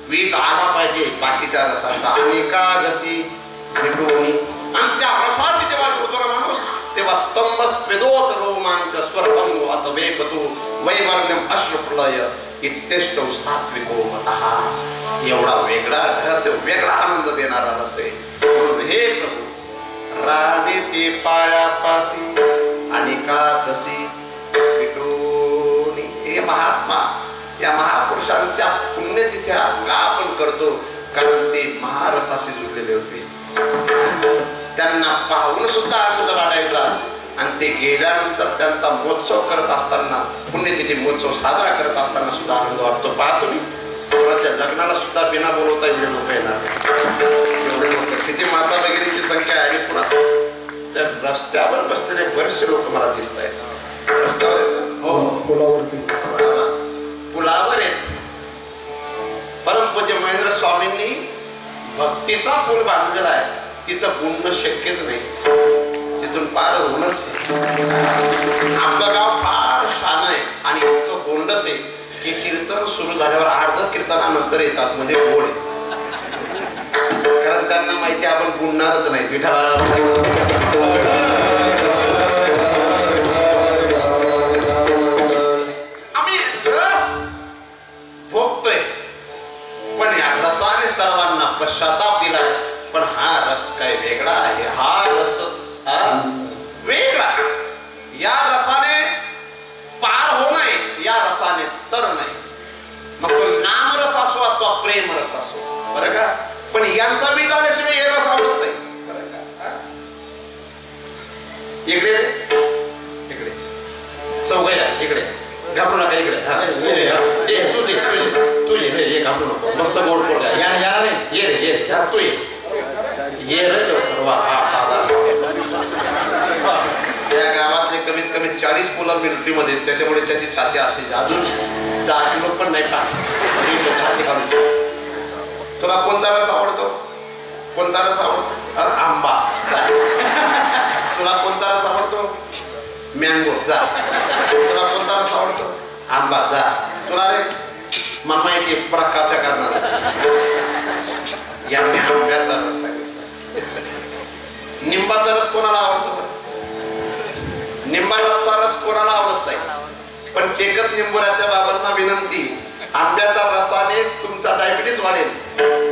वीट आला पाहिजे बाकीच्या रसाचा अनेका जशी भेटवणी. आणि त्या रसाशी जेव्हा जुळतो ना माणूस, तेव्हा स्तंभ स्वेदोत रोमांच स्वर्गम अतवेपतु वैवर्ण्यम अश्रुप्रलय इत्येष्टौ सात्विको मतः. एवढा वेगळा घरात वेगळा आनंद देणारा रस आहे. म्हणून हे प्रभू राणे ते पायापासी आणि का तशी विटोनी. हे महात्मा या महापुरुषांच्या पुण्यतिथ्या का आपण करतो? कारण ते महारसाशी जुळलेले होते. त्यांना पाहून सुद्धा आनंद वाटायचा. आणि ते गेल्यानंतर त्यांचा महोत्सव करत असताना, पुण्यतिथी महोत्सव साजरा करत असताना सुद्धा आनंद वाटतो. पहा तुम्ही, कोणाच्या लग्नाला सुद्धा बिना बोलवता एवढे लोक येणार. एवढे लोक, किती माता वगैरेची संख्या आहे पुन्हा. तर रस्त्यावर बसलेले बरेचसे लोक मला दिसत आहेत. रस्त्यावर पुलावर आहेत. परमपूज्य महेंद्र स्वामींनी भक्तीचा पूल बांधलेला आहे. तिथं बुडणं शक्यच नाही, तिथून पार होणंच. आपलं गाव फार शान आहे आणि इतकं गोंडस आहे की कीर्तन सुरू झाल्यावर अर्ध कीर्तनानंतर येतात म्हणजे गोड. कारण त्यांना माहिती आपण बुडणारच नाही. विठाला आम्ही रस भोगतोय, पण या रसाने सर्वांना पश्चाताप दिलाय. पण हा रस काय वेगळा आहे. हा रस वेगळा. या रसाने पार हो नये, या रसाने तर नाही. मग तो नामरस असो अथवा प्रेम रस असो, बरं का. पण यांचा मी काढल्याशिवाय हे रस आवडत नाही, बरं का. इकडे इकडे चौघया, इकडे घाबरू नका. इकडे तुझे घाबरू नको. मस्त गोड पोट येणार ये रे, ये तू ये रे लवकर. या गावातले कमीत कमी 40 मुलं मिलिटरीमध्ये, त्याच्यामुळे त्याची छाती असे अजून 10 किलो पण नाही छाती काढून. तुला कोणता रस आवडतो? कोणता रस आवडतो? आंबा. तुला कोणता रस आवडतो? मँगो. जा. तुला कोणता रस आवडतो? आंबा. जा. तुला रे मला माहिती प्रकाशा करणार. यांनी आंब्याचा रस सांगितला. निंबाचा रस कोणाला आवडतो? निंबाचा रस कोणाला आवडत नाही. पण केकत निंबोऱ्याच्या बाबांना विनंती, आंब्याच्या रसाने तुमचा डायबिटीस वाढेल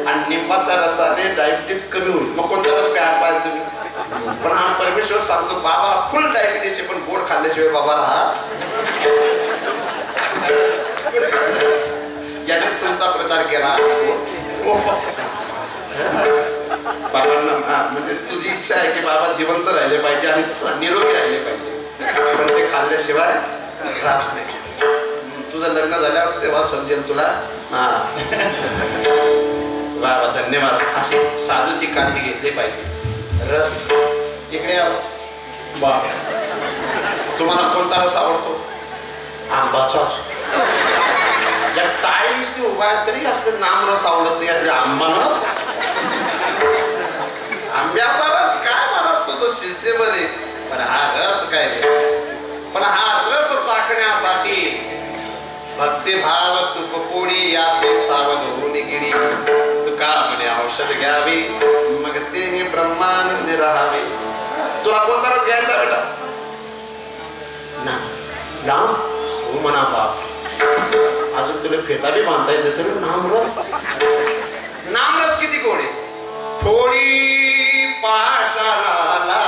आणि निंबाच्या रसाने डायबिटीस कमी होईल. मग कोणता रस प्यायला पाहिजे तुम्ही? पण हा परमेश्वर सांगतो, बाबा फुल डायबिटीस आहे पण गोड खाल्ल्याशिवाय बाबा राहा. याने तुमचा प्रचार केला. बाबांना म्हणजे तुझी इच्छा आहे की बाबा जिवंत राहिले पाहिजे आणि निरोगी राहिले पाहिजे, पण ते खाल्ल्याशिवाय राहत नाही. तुझं लग्न झाल्यावर तेव्हा समजेल तुला. बाबा धन्यवाद. अशी साधूची काळजी घेतली पाहिजे. रस इकडे बा. तुम्हाला कोणता रस आवडतो? आंबाचाच. या टाळीसनी उभा तरी आपलं नाम रस आवडत नाही. आंबानाच आंब्याचा रस काय म्हणत तुझं सिद्धेमध्ये. पण हा रस काय? पण हा रस चाकण्यासाठी भक्तिभाव तुपपोळी यासे सावध होऊन गिडी. तुका म्हणे औषध घ्यावी मग ते ब्रह्मानंद राहावे. तुला कोणता रस घ्यायचा बेटा? नाम हो म्हणा बाप. अजून तुला फेटा बी बांधता येते तरी नामरस. नामरस किती गोड आहे. थोडी पाषाणाला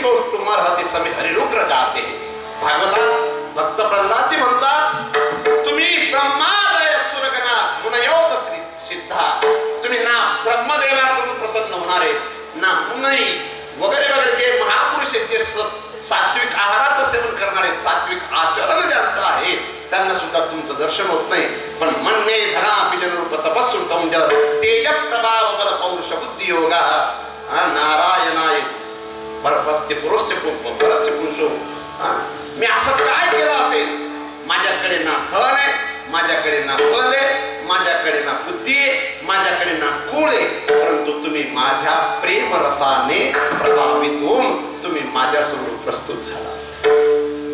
स्तोष्टुमर्हति समे हरिरुग्र जाते. भागवतात भक्त प्रल्हाद जी म्हणतात, तुम्ही ब्रह्मादय सुरगणा मुनयोत श्री सिद्धा, तुम्ही ना ब्रह्मदेवाकडून प्रसन्न होणारे ना मुनई वगैरे वगैरे जे महापुरुष आहेत, जे सात्विक आहाराचं सेवन करणारे, सात्विक आचरण ज्यांचं आहे, त्यांना सुद्धा तुमचं दर्शन होत नाही. पण म्हणणे धना बिजनरूप तपस्सु तम जल तेज प्रभाव बल पौरुष बुद्धी योगा नारायणाय परभक्ती पुरुष परस्य पुरुषो. मी असं काय केलं असेल, माझ्याकडे ना धन आहे, माझ्याकडे ना बल आहे, माझ्याकडे ना बुद्धी आहे, माझ्याकडे ना कुळ आहे, परंतु तुम्ही माझ्या प्रेम रसाने प्रभावित होऊन तुम्ही माझ्यासमोर प्रस्तुत झाला.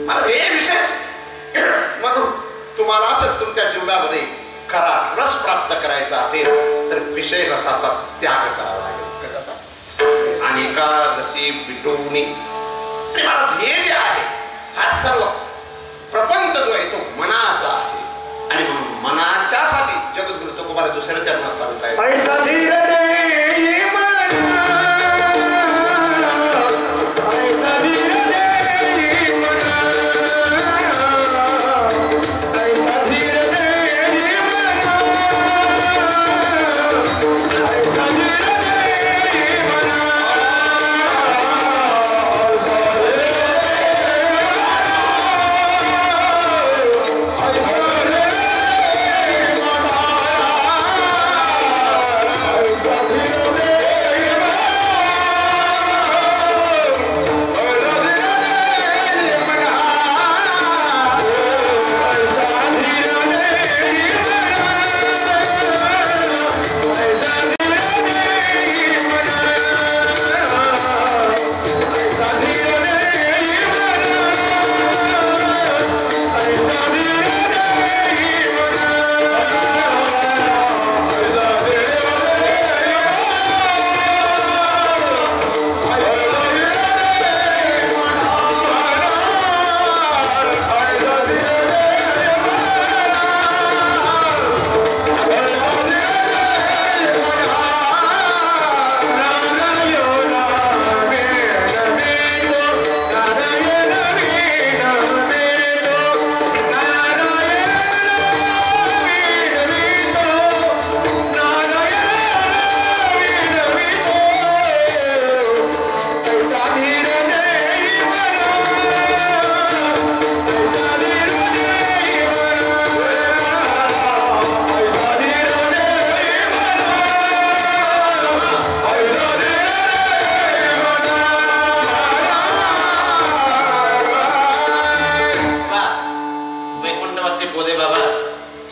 मला हे विशेष म्हणून तुम्हाला जर तुमच्या जीवनामध्ये खरा रस प्राप्त करायचा असेल तर विषय रसाचा त्याग करावा लागेल. कशाचा? अनेका रसी बिटवणी. आणि मला हे जे आहे, हा सर्व प्रपंच जो आहे तो मनाचा आहे. आणि म्हणून मनाच्यासाठी जगद्गुरु तुकोबार दुसऱ्या चरणात सांगताय, ऐसा धीर दे मना, ऐसा धीर दे मना, ऐसा धीर दे मना, ऐसा धीर दे मना.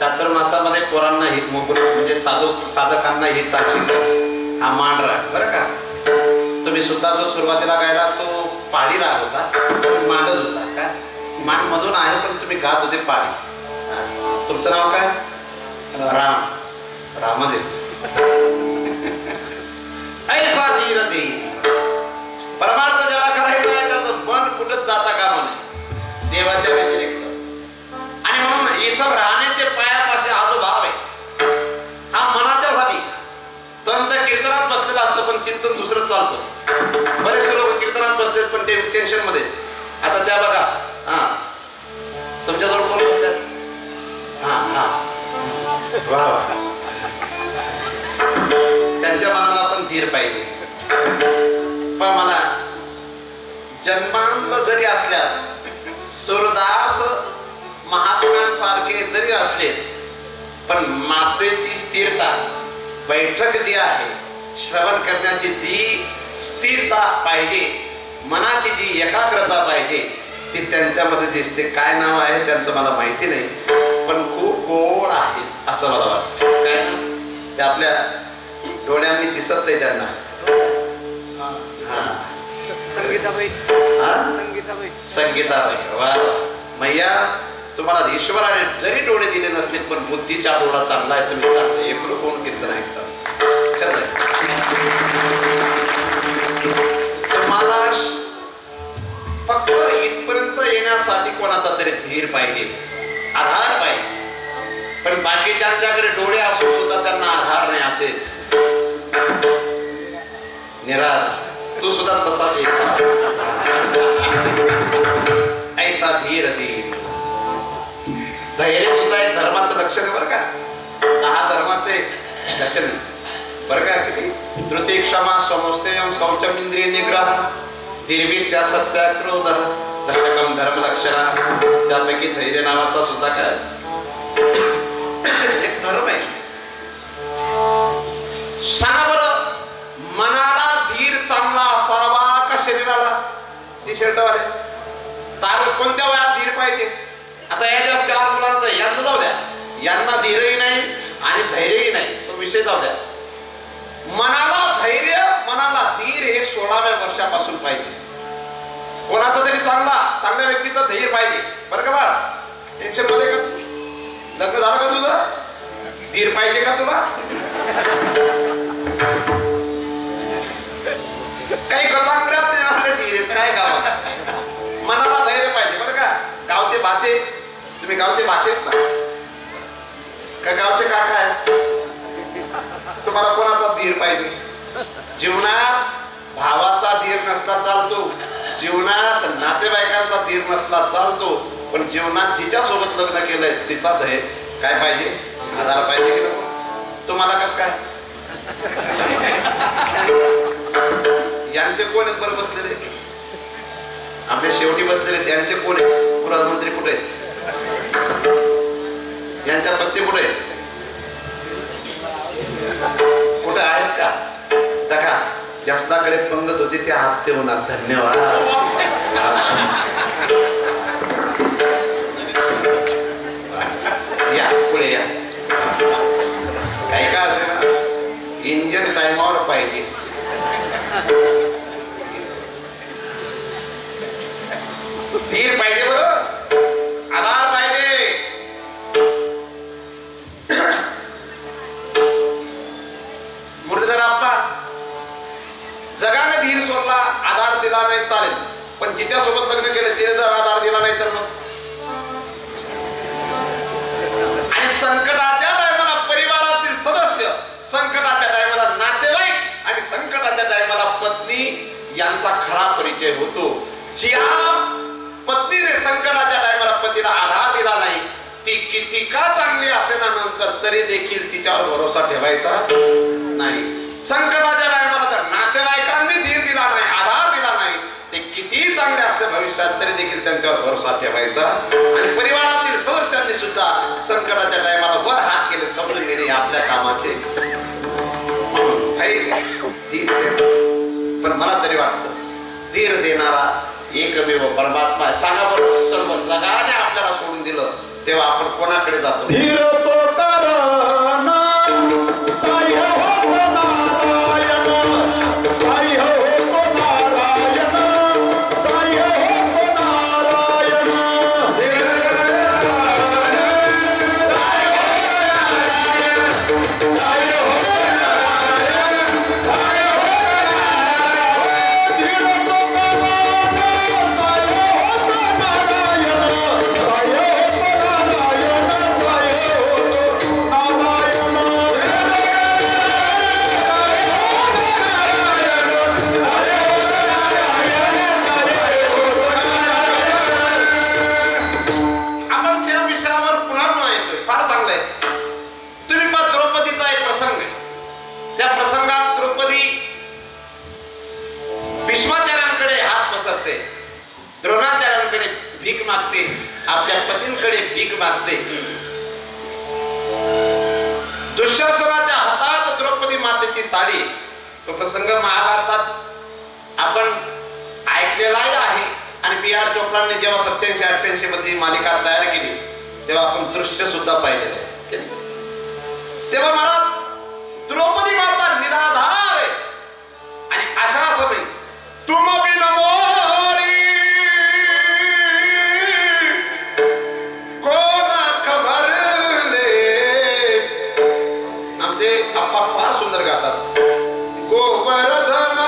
चातुर्मासामध्ये पोरांना ही म्हणजे साधकांना ही चाचणी हा मान राग बरं का. तुम्ही सुद्धा जो सुरुवातीला गायला तो पाळी राग होता, मांडत होता का, मान मधून आहे पण तुम्ही गात होते पाळी. तुमचं नाव काय? राम. रामदेव. ऐसा धीर दे. परमार्थ ज्याला करायचा आहे त्याचं मन कुठंच जाता कामा नये देवाच्या व्यतिरिक्त. आणि म्हणून इथं राहण्याचे पायापाशी हा जो भाव आहे हा मनाच्यासाठी. संत कीर्तनात बसलेला असतं पण कीर्तन दुसरं चालतं. बरेचसे लोक कीर्तनात बसलेत पण ते टेन्शन मध्ये. आता त्या बघा, हा तुमच्याजवळ कोण बसतात? हा हा वा वा. त्यांच्या मनाला पण धीर पाहिजे. पण मला जन्मांत जरी असल्या सुरदास महात्म्यांसारखे जरी असले पण मातेची स्थिरता, बैठक जी आहे, श्रवण करण्याची जी स्थिरता पाहिजे, मनाची जी एकाग्रता पाहिजे ती त्यांच्यामध्ये दिसते. काय नाव आहे त्यांचं मला माहिती नाही पण खूप गोड आहे असं मला वाटतं. काय ते आपल्या डोळ्यांनी दिसत नाही त्यांना. संगीताबाई. वा मैया, तुम्हाला ईश्वराने जरी डोळे दिले नसले पण बुद्धीचा डोळा चांगला आहे. तुम्ही चांगलं एकरूप होऊन कीर्तन ऐकता. तुम्हाला फक्त इथपर्यंत येण्यासाठी कोणाचा तरी धीर पाहिजे, आधार पाहिजे. पण बाकीच्यांच्याकडे डोळे असून सुद्धा त्यांना आधार नाही असेल निराधार. तू सुद्धा तसा ऐसा धीर धीर. धैर्य सुद्धा एक धर्माचं लक्षण आहे बरं का. हा धर्माचे लक्षण बरं का. किती तृतीय क्षमा समस्तेयम शौचम इंद्रिय निग्रह निर्विद्या सत्याग्रोध दशकम धर्म लक्षणा. त्यापैकी धैर्य नावाचा सुद्धा काय एक धर्म आहे. सांगा बरं, मनाला धीर चांगला असावा का शरीराला? ती शर्टवाले तार कोणत्या वयात धीर पाहिजे? आता या ज्या 4 मुलांचं यांचं जाऊ द्या, यांना धीरही नाही आणि धैर्यही नाही, तो विषय जाऊ द्या. मनाला धैर्य, मनाला धीर हे 16व्या वर्षापासून पाहिजे. कोणाचा तरी चांगल्या व्यक्तीचा धैर्य पाहिजे बरं का बाळ. टेन्शन मध्ये का? लग्न झालं का तुझं? धीर पाहिजे का तुला? काही गलांगड्यात धीर काय गावात? मनाला धैर्य पाहिजे बरं का. गावचे भाचे, तुम्ही गावचे भाचे ना का गावचे काका आहे? तुम्हाला कोणाचा धीर पाहिजे? जीवनात भावाचा धीर नसला चालतो, जीवनात नातेवाईकांचा धीर नसला चालतो, पण जीवनात जिच्या सोबत लग्न केलंय तिचा धैर्य काय पाहिजे? आधार पाहिजे की नको? तुम्हाला कस काय? यांचे कोण आहेत बरं बसलेले? आपल्या शेवटी बसलेले त्यांचे कोण आहेत? प्रधानमंत्री कुठे आहेत? यांच्या पत्नी कुठे आहेत? कुठे आहेत का? बघा, जास्ताकडे पंगत होती ते हात ठेवणार. धन्यवाद. या पुढे या. काही का असेल ना, इंजिन टाइमावर पाहिजे. धीर पाहिजे बरं, आधार पाहिजे. मुरलीधर आप्पा, जगाने धीर सोडला, आधार दिला नाही चालेल, पण जिच्या सोबत लग्न केलं तिने जर आधार दिला नाही तर मग. आणि संकटाच्या टायमाला परिवारातील सदस्य, संकटाच्या टायमाला नातेवाईक आणि संकटाच्या टायमाला पत्नी यांचा खरा परिचय होतो. ज्या पत्नीने संकटाच्या टायमाला पतीला आधार दिला नाही, ती किती का चांगली असे ना नंतर तरी देखील तिच्यावर भरोसा ठेवायचा नाही. संकटाच्या टायमाला जर नातेवाईकांनी धीर दिला नाही, आधार दिला नाही, ते कितीही चांगले असले भविष्यात तरी देखील त्यांच्यावर भरोसा ठेवायचा. आणि परिवारातील सदस्यांनी सुद्धा संकटाच्या टायमाला वर हात केले समजून घेणे आपल्या कामाचे. पण मला तरी वाटतं धीर देणारा एकमेव परमात्मा आहे. सांगा बरोबर, सर्व जगाने आपल्याला सोडून दिलं तेव्हा आपण कोणाकडे जातो? द्रोणाचार्यांकडे भीक मागते, आपल्या पतींकडे भीक मागते. दुःशासनाच्या हातात द्रौपदी मातेची साडी, तो प्रसंग महाभारतात आपण ऐकलेलाही आहे. आणि बी आर चोपडांनी जेव्हा 87-88 मध्ये मालिका तयार केली तेव्हा आपण दृश्य सुद्धा पाहिलेलं आहे. तेव्हा मला द्रौपदी माता निराधार आहे आणि अशा समय तुम बिन मोरी कोण खबरले. आमचे आप्पा फार सुंदर गातात. गोवर्धन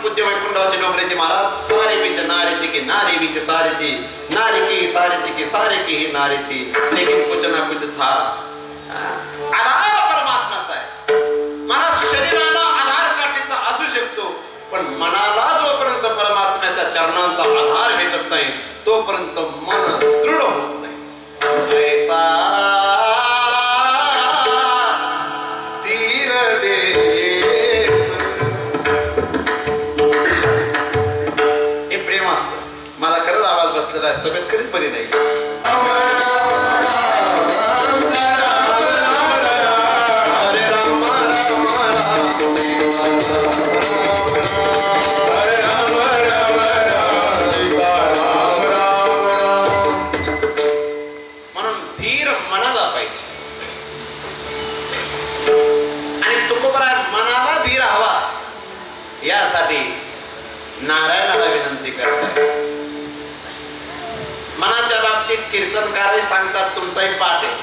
परमपूज्य वैकुंठवासी डोंगरेचे महाराज सारे बीच नारी थी कि नारी बीच सारी थी, नारी की सारी थी कि सारे की ही नारी थी, लेकिन कुछ ना कुछ था. आधार परमात्माचा आहे. मला शरीराला आधार काठीचा असू शकतो, पण मनाला जोपर्यंत परमात्म्याच्या चरणांचा आधार भेटत नाही तोपर्यंत मन दृढ होत नाही. ऐसा तीर दे. हे प्रेम असतं. माझा खरंच आवाज बसलेला आहे, तब्येत कधीच बरी नाही. म्हणून धीर मनाला पाहिजे. आणि तुकोबरा मनाला धीर हवा यासाठी नारायणाला विनंती करतात. मनाच्या बाबतीत कीर्तनकार सांगतात तुमचाही पाठ आहे.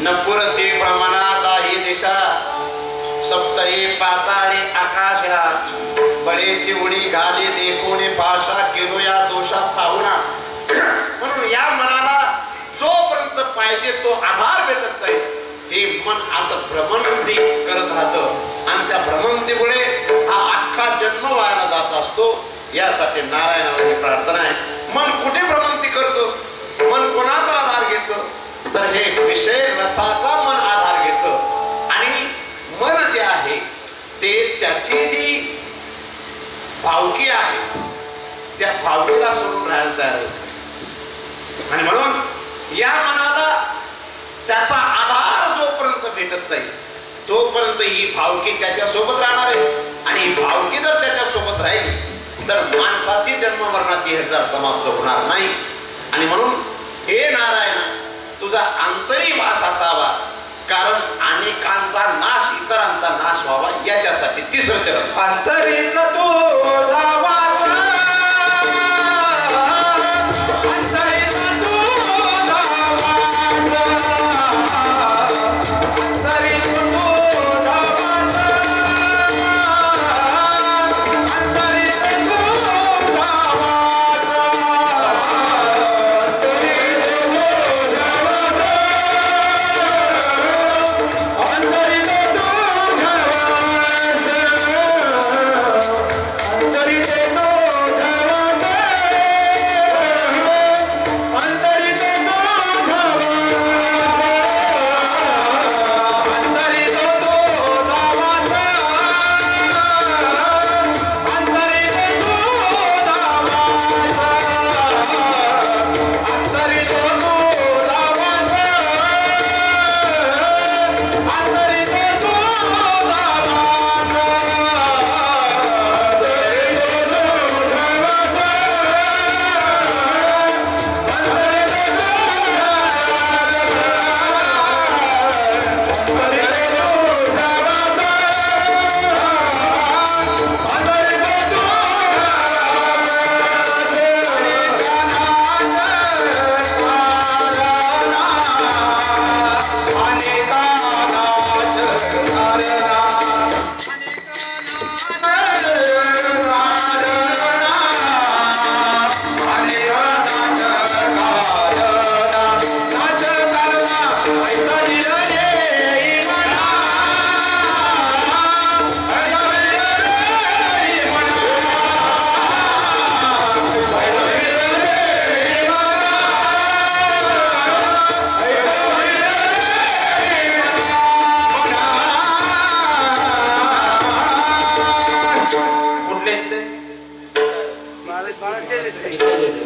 नपुरती प्रमाणात दिशा सप्तये पाताळे आकाशा बळेची उडी घाली देखोने पाशा केलो या दोषा पाहुणा. म्हणून या मनाला जोपर्यंत पाहिजे तो आधार भेटत नाही हे मन असं भ्रमंती करत राहतं आणि त्या भ्रमंतीमुळे हा अख्खा जन्म वायाला जात असतो. यासाठी नारायणाला प्रार्थना आहे. मन कुठे भ्रमंती करतो, मन कोणाचा आधार घेतं, तर हे विषय रसाचा मन आधार घेतं. आणि मन जे आहे ते त्याची जी भावकी आहे त्या भावकीला सोडून राहायला तयार होत. आणि म्हणून या मनाला त्याचा आधार जोपर्यंत भेटत नाही तोपर्यंत ही भावकी त्याच्या सोबत राहणार आहे. आणि ही भावकी जर त्याच्या सोबत राहिली तर माणसाची जन्म मरणाची हेरजार समाप्त होणार नाही. आणि म्हणून हे नारायण तुझा अंतरी वास असावा, कारण अनेकांचा नाश इतरांचा नाश व्हावा याच्यासाठी. तिसरं चरण अंतरीचा तुझा वास, अंतरीचा तुझा वास, अंतरीचा तुझा वास, अंतरीचा तुझा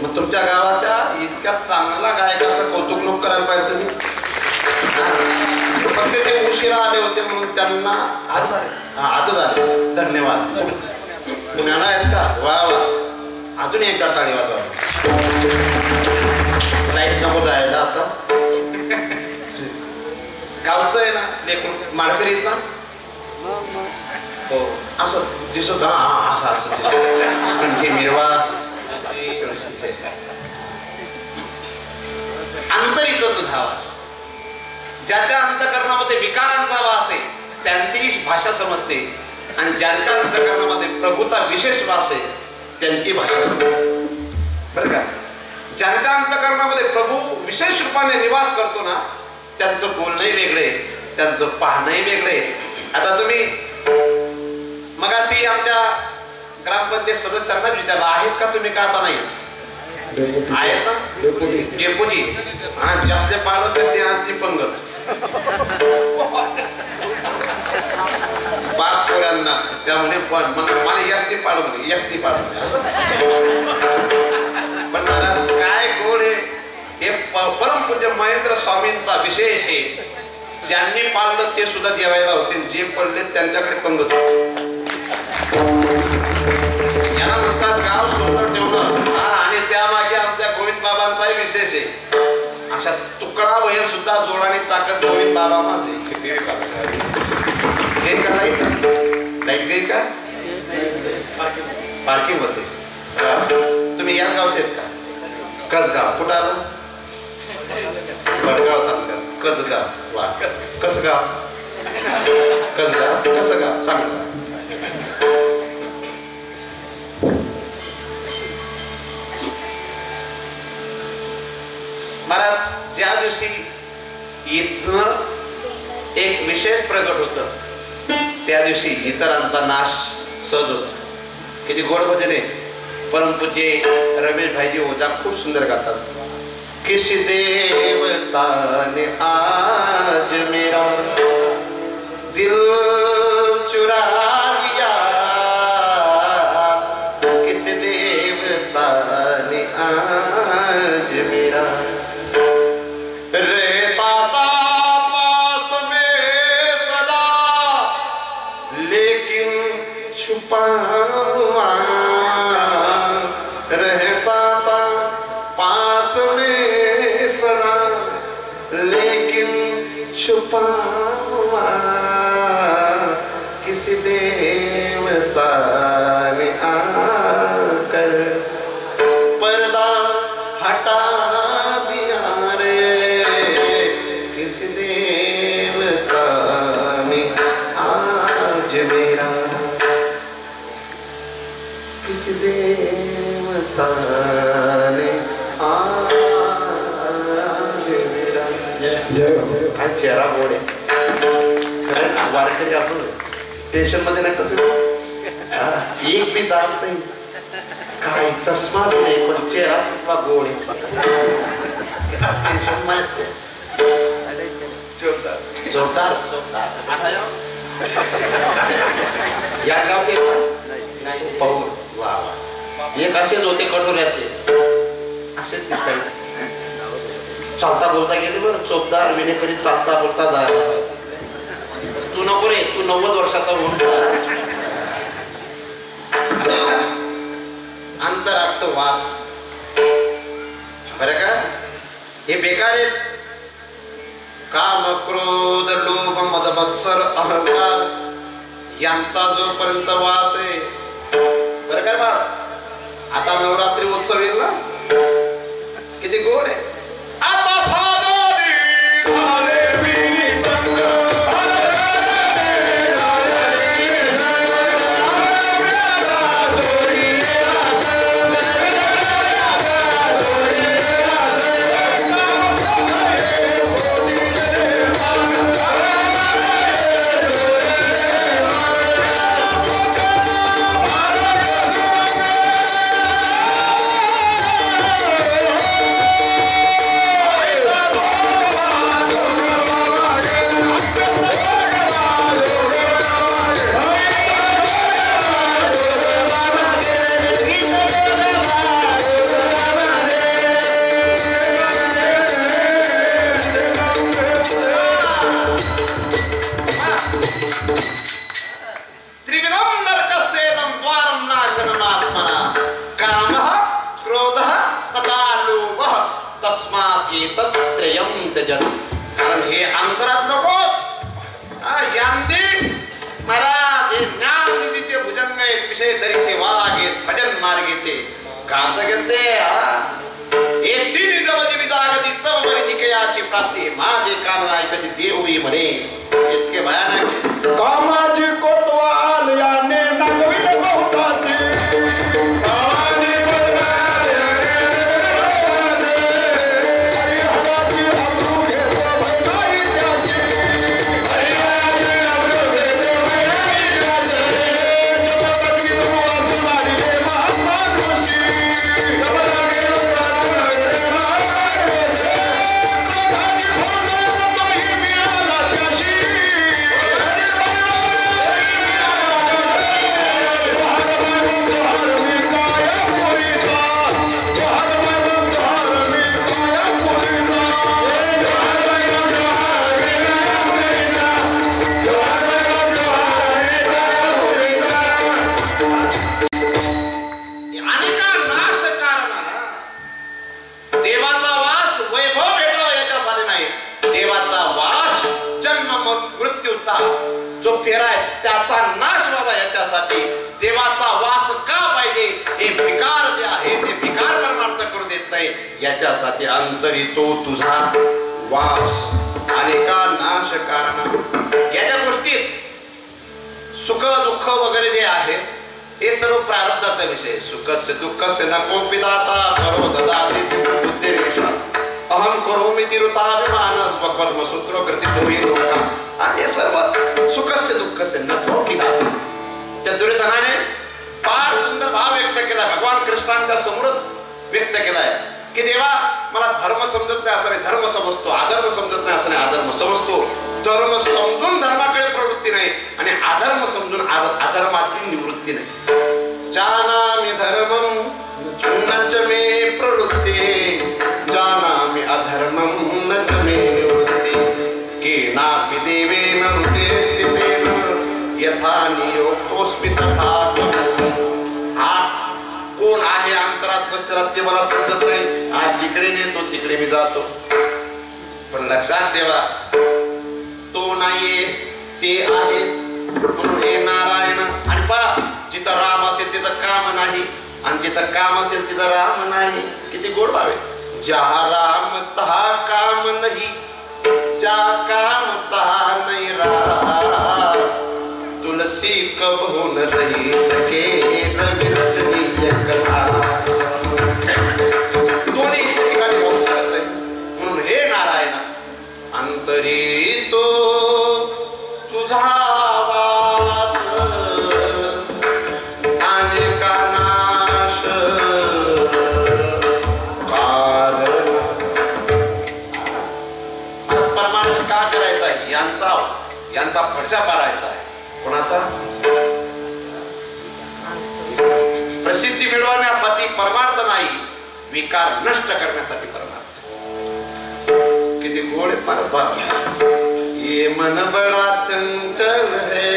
मग तुमच्या गावाच्या इतक्या चांगला गायकाचं कौतुक नको करायला पाहिजे तुम्ही. फक्त ते उशिरा आले होते म्हणून त्यांना आजच आले. धन्यवाद. पुण्याला आहेत का? वा वा. अजून एकदा टाळी वाजवा. लाईट नको जायला आता. गावचं आहे ना लेकरू माळकरीत ना. हो असं दिसत. हा असं असं कंठी मिरवा. अंतरित तुझा वास. ज्याच्या अंतकरणामध्ये विकारांचा वास आहे त्यांची भाषा समजते. आणि ज्यांच्या अंतःकरणामध्ये प्रभूचा विशेष वास आहे त्यांची भाषा बरं का. ज्यांच्या अंतःकरणामध्ये प्रभू विशेष रूपाने निवास करतो ना त्यांचं बोलणंही वेगळे, त्यांचं पाहणंही वेगळे. आता तुम्ही मगाशी आमच्या ग्रामपंचायत सदस्यांना विचारलं आहेत का तुम्ही का आता नाही आहेत ना डेपुटी आणि जास्त पाळत असते आजची पंगत पाच पोरांना त्यामुळे मला यास्ती पाडू यास्ती पाडू पण मला काय गोड आहे हे परमपूज्य महेंद्र स्वामींचा विशेष आहे. ज्यांनी पाळलं ते सुद्धा जेवायला होते, जे पडले त्यांच्याकडे पंगत याला म्हणतात गाव सुंदर ठेवणं. आणि त्यामागे आमच्या गोविंद बाबांचाही विशेष आहे. अशा तुकडा वयन सुद्धा जोडाने ताकद गोविंद बाबा माझे लाईट गई का पार्किंग होते. तुम्ही या गावचे आहेत का? कसगाव कुठं आलं? वडगाव तालुक्यात कसगाव. वा कसगाव कसगाव कसं गाव चांगलं. महाराज ज्या दिवशी इथं एक विशेष प्रगट होत त्या दिवशी इतरांचा नाश सहज होता. किती गोड भजन आहे. परमपूज्य रमेश भाईजी ओझा खूप सुंदर गातात. किसी देवता ने आज मेरा दिल चुरा लिया, किस देवता ने आज मेरा रहता था पास में सदा लेकिन छुपा हुआ, रहता था पास में सदा लेकिन छुपा हुआ, किसी देवता ने आकर पर्दा हटा दिया रे, किसी देवता ने आज मेरा, किसी देवता ने आज मेरा. काय चेहरा गोड आहे. वारकरी असं टेन्शन मध्ये नाही कसं एक बी दाब नाही काय चष्मा नाही पण चेहरा तुला गोड आहे. टेन्शन माहित जोरदार जोरदार. या गावचे पाहू वा वा. एक असेच होते कटोऱ्याचे असेच दिसायचे. चालता बोलता गेले बरं चोपदार विने कधी चालता बोलता जायला. तू नको रे तू 90 वर्षाचा होऊन अंतरात्म वास बरं का. हे बेकार आहेत. काम क्रोध लोभ मद मत्सर अहंकार यांचा जोपर्यंत वास आहे बरं का बाळ. आता नवरात्री उत्सव येईल ना किती गोड आहे. आता साधे झाले मी संग कारण हे अंतरात नकोच. यांनी महाराज हे ज्ञान निधीचे भुजंग आहेत विषय धरीचे वाग आहेत भजन मार्गेचे गात घेते. हे तीन जवळची विदागती तव वरी निकयाची प्राप्ती माझे कान ऐकती देव म्हणे. इतके भयानक कामाची कोतवाल या याच्यासाठी अंतरी तो तुझा वास अनेका नाश कारण याच्या गोष्टीत सुख दुःख वगैरे जे आहे हे सर्व प्रारब्धाचा विषय. सुखस्य दुःखस्य नको पिदाता करो ददाति बुद्धिरेषा अहम करोमि तिरुताभिमानस कर्म सूत्र कृती होई लोका. आणि हे सर्व सुखस्य दुःखस्य नको पिदाता. त्या दुर्योधनाने फार सुंदर भाव व्यक्त केला, भगवान कृष्णांच्या समोरच व्यक्त केलाय की देवा मला धर्म समजत नाही असं नाही धर्म समजतो, अधर्म समजत नाही असं नाही अधर्म समजतो. धर्म समजून धर्माकडे प्रवृत्ती नाही आणि अधर्म समजून अधर्माची निवृत्ती नाही. जानामि धर्मं न च मे प्रवृत्ती जानामि अधर्मं न च मे निवृत्ती केनापि देवेन हृदये स्थितेन यथा नियोक्तोऽस्मि तथा हा कोण आहे अंतरात बसलेला ते मला समजत नाही. आज जिकडे नेतो तिकडे मी जातो, पण लक्षात ठेवा तो नाहीये ते आहे. म्हणून हे नारायण. आणि पहा जिथं राम असेल तिथं काम नाही आणि जिथं काम असेल तिथं राम नाही. किती गोड भाव आहे. जहा राम तहा काम नाही जा काम तहा नाही राम तुलसी कबहू न रही सके दोन्ही ठिकाणी होऊ शकत नाही. म्हणून हे नारायण अंतरी तो तुझा वास अनेका नाश कारण. परमार्थ का करायचा आहे यांचा फडशा पाडायचा आहे. कोणाचा? प्रसिद्धी मिळवण्यासाठी परमार्थ नाही, विकार नष्ट करण्यासाठी परमार्थ. किती गोड आहे परमार्थ. ये मन बड़ा चंचल है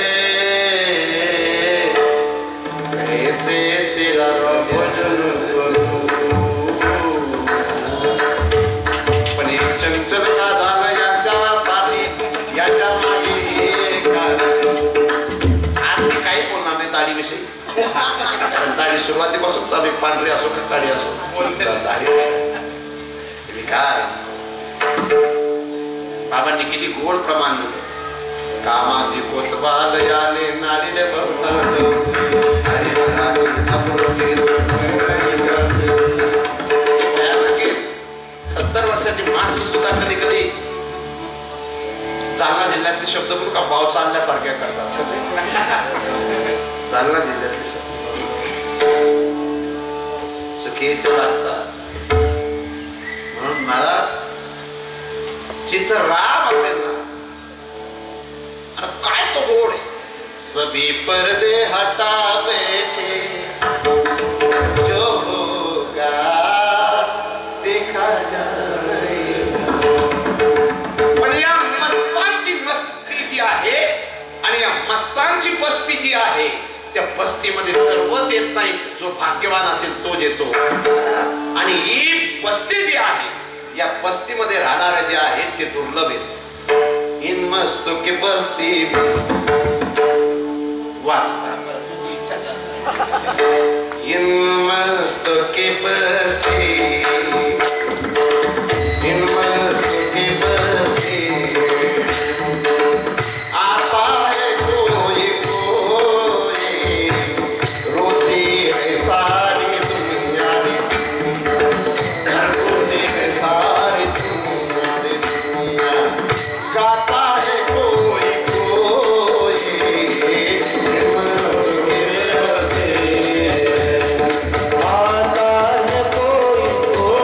कैसे तेरा भजन करूं. पण एक चंचल का झालं याच्यासाठी याच्या मागे आणि काही बोलणार नाही दाढीविषयी. दाढी सुरुवातीपासून चालू पांढरी असो का काळी असो दाढी विकार. बाबांनी किती गोड प्रमाण दिलं. कामाची कोतवालयाने नाडीले भवताच 70 वर्षाची माणसं सुद्धा कधी कधी जालना जिल्ह्यातले शब्द बघू का पाव चालण्यासारख्या करतात. जालना जिल्ह्यातले शब्द चुकीचे लागतात. म्हणून महाराज जिथं राम असेल ना आणि काय तो गोड आहे. सभी पर्दे हटा बैठे जो होगा देखा जाए. पण या मस्तांची मस्ती जी आहे आणि या मस्तांची बस्ती जी आहे त्या बस्तीमध्ये सर्वच येत नाही. जो भाग्यवान असेल तो येतो. आणि ही बस्ती जी आहे या बस्तीमध्ये राहणारे जे आहेत ते दुर्लभ आहेत. इन मस्तों की बस्ती वाचता इन मस्तों की बस्ती इन मस्तों की बस्ती आता है कोई कोई रोती है सारी दुनिया रोती है सारी दुनिया गाता है कोई कोई आता है कोई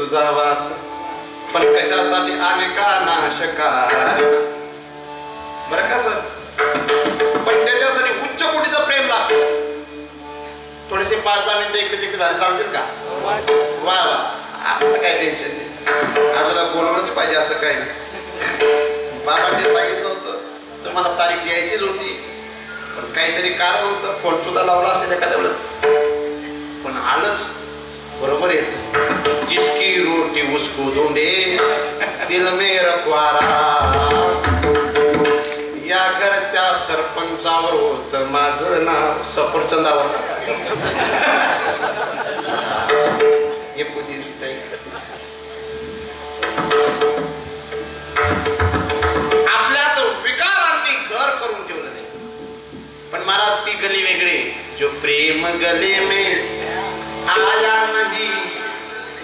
तुझा वास, पण कशासाठी अनेका नाशका बरं का सर. पण त्याच्यासाठी उच्च कोटीचं प्रेम लागतं. थोडेसे 5-10 मिनिटं इकडे तिकडे झाले चालतील का? वा वा, आपलं काय टेन्शन नाही, आपल्याला बोलवलंच पाहिजे असं काही नाही. बाबांनी सांगितलं होतं तर मला तारीख द्यायचीच होती, पण काहीतरी कारण होतं, फोन सुद्धा लावला असेल एखाद्या वेळेस, पण आलंच बरोबर येत. जिसकी रोटी उसको धोंडे दिल में रखवारा, या घरच्या सरपंचावर होत माझं नाव सफरचंदावर. हे पुढे आपल्यात विकारांनी घर करून ठेवलं नाही. पण मला ती गली वेगळी, जो प्रेम गले में आया नहीं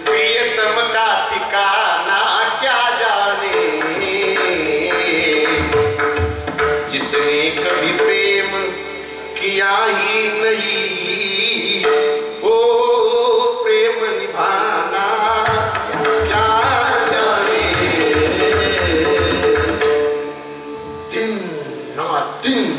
प्रियतम का ठिकाना क्या जाने, जिसने कभी प्रेम किया ही नहीं वो प्रेम निभाना क्या जाने. दिन ना दिन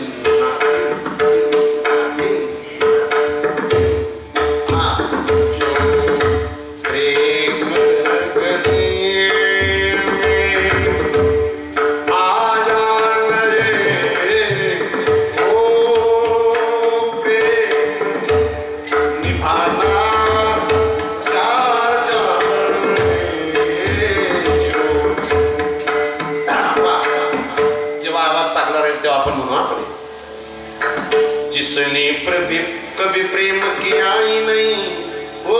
जिसने कभी प्रेम किया ही नहीं वो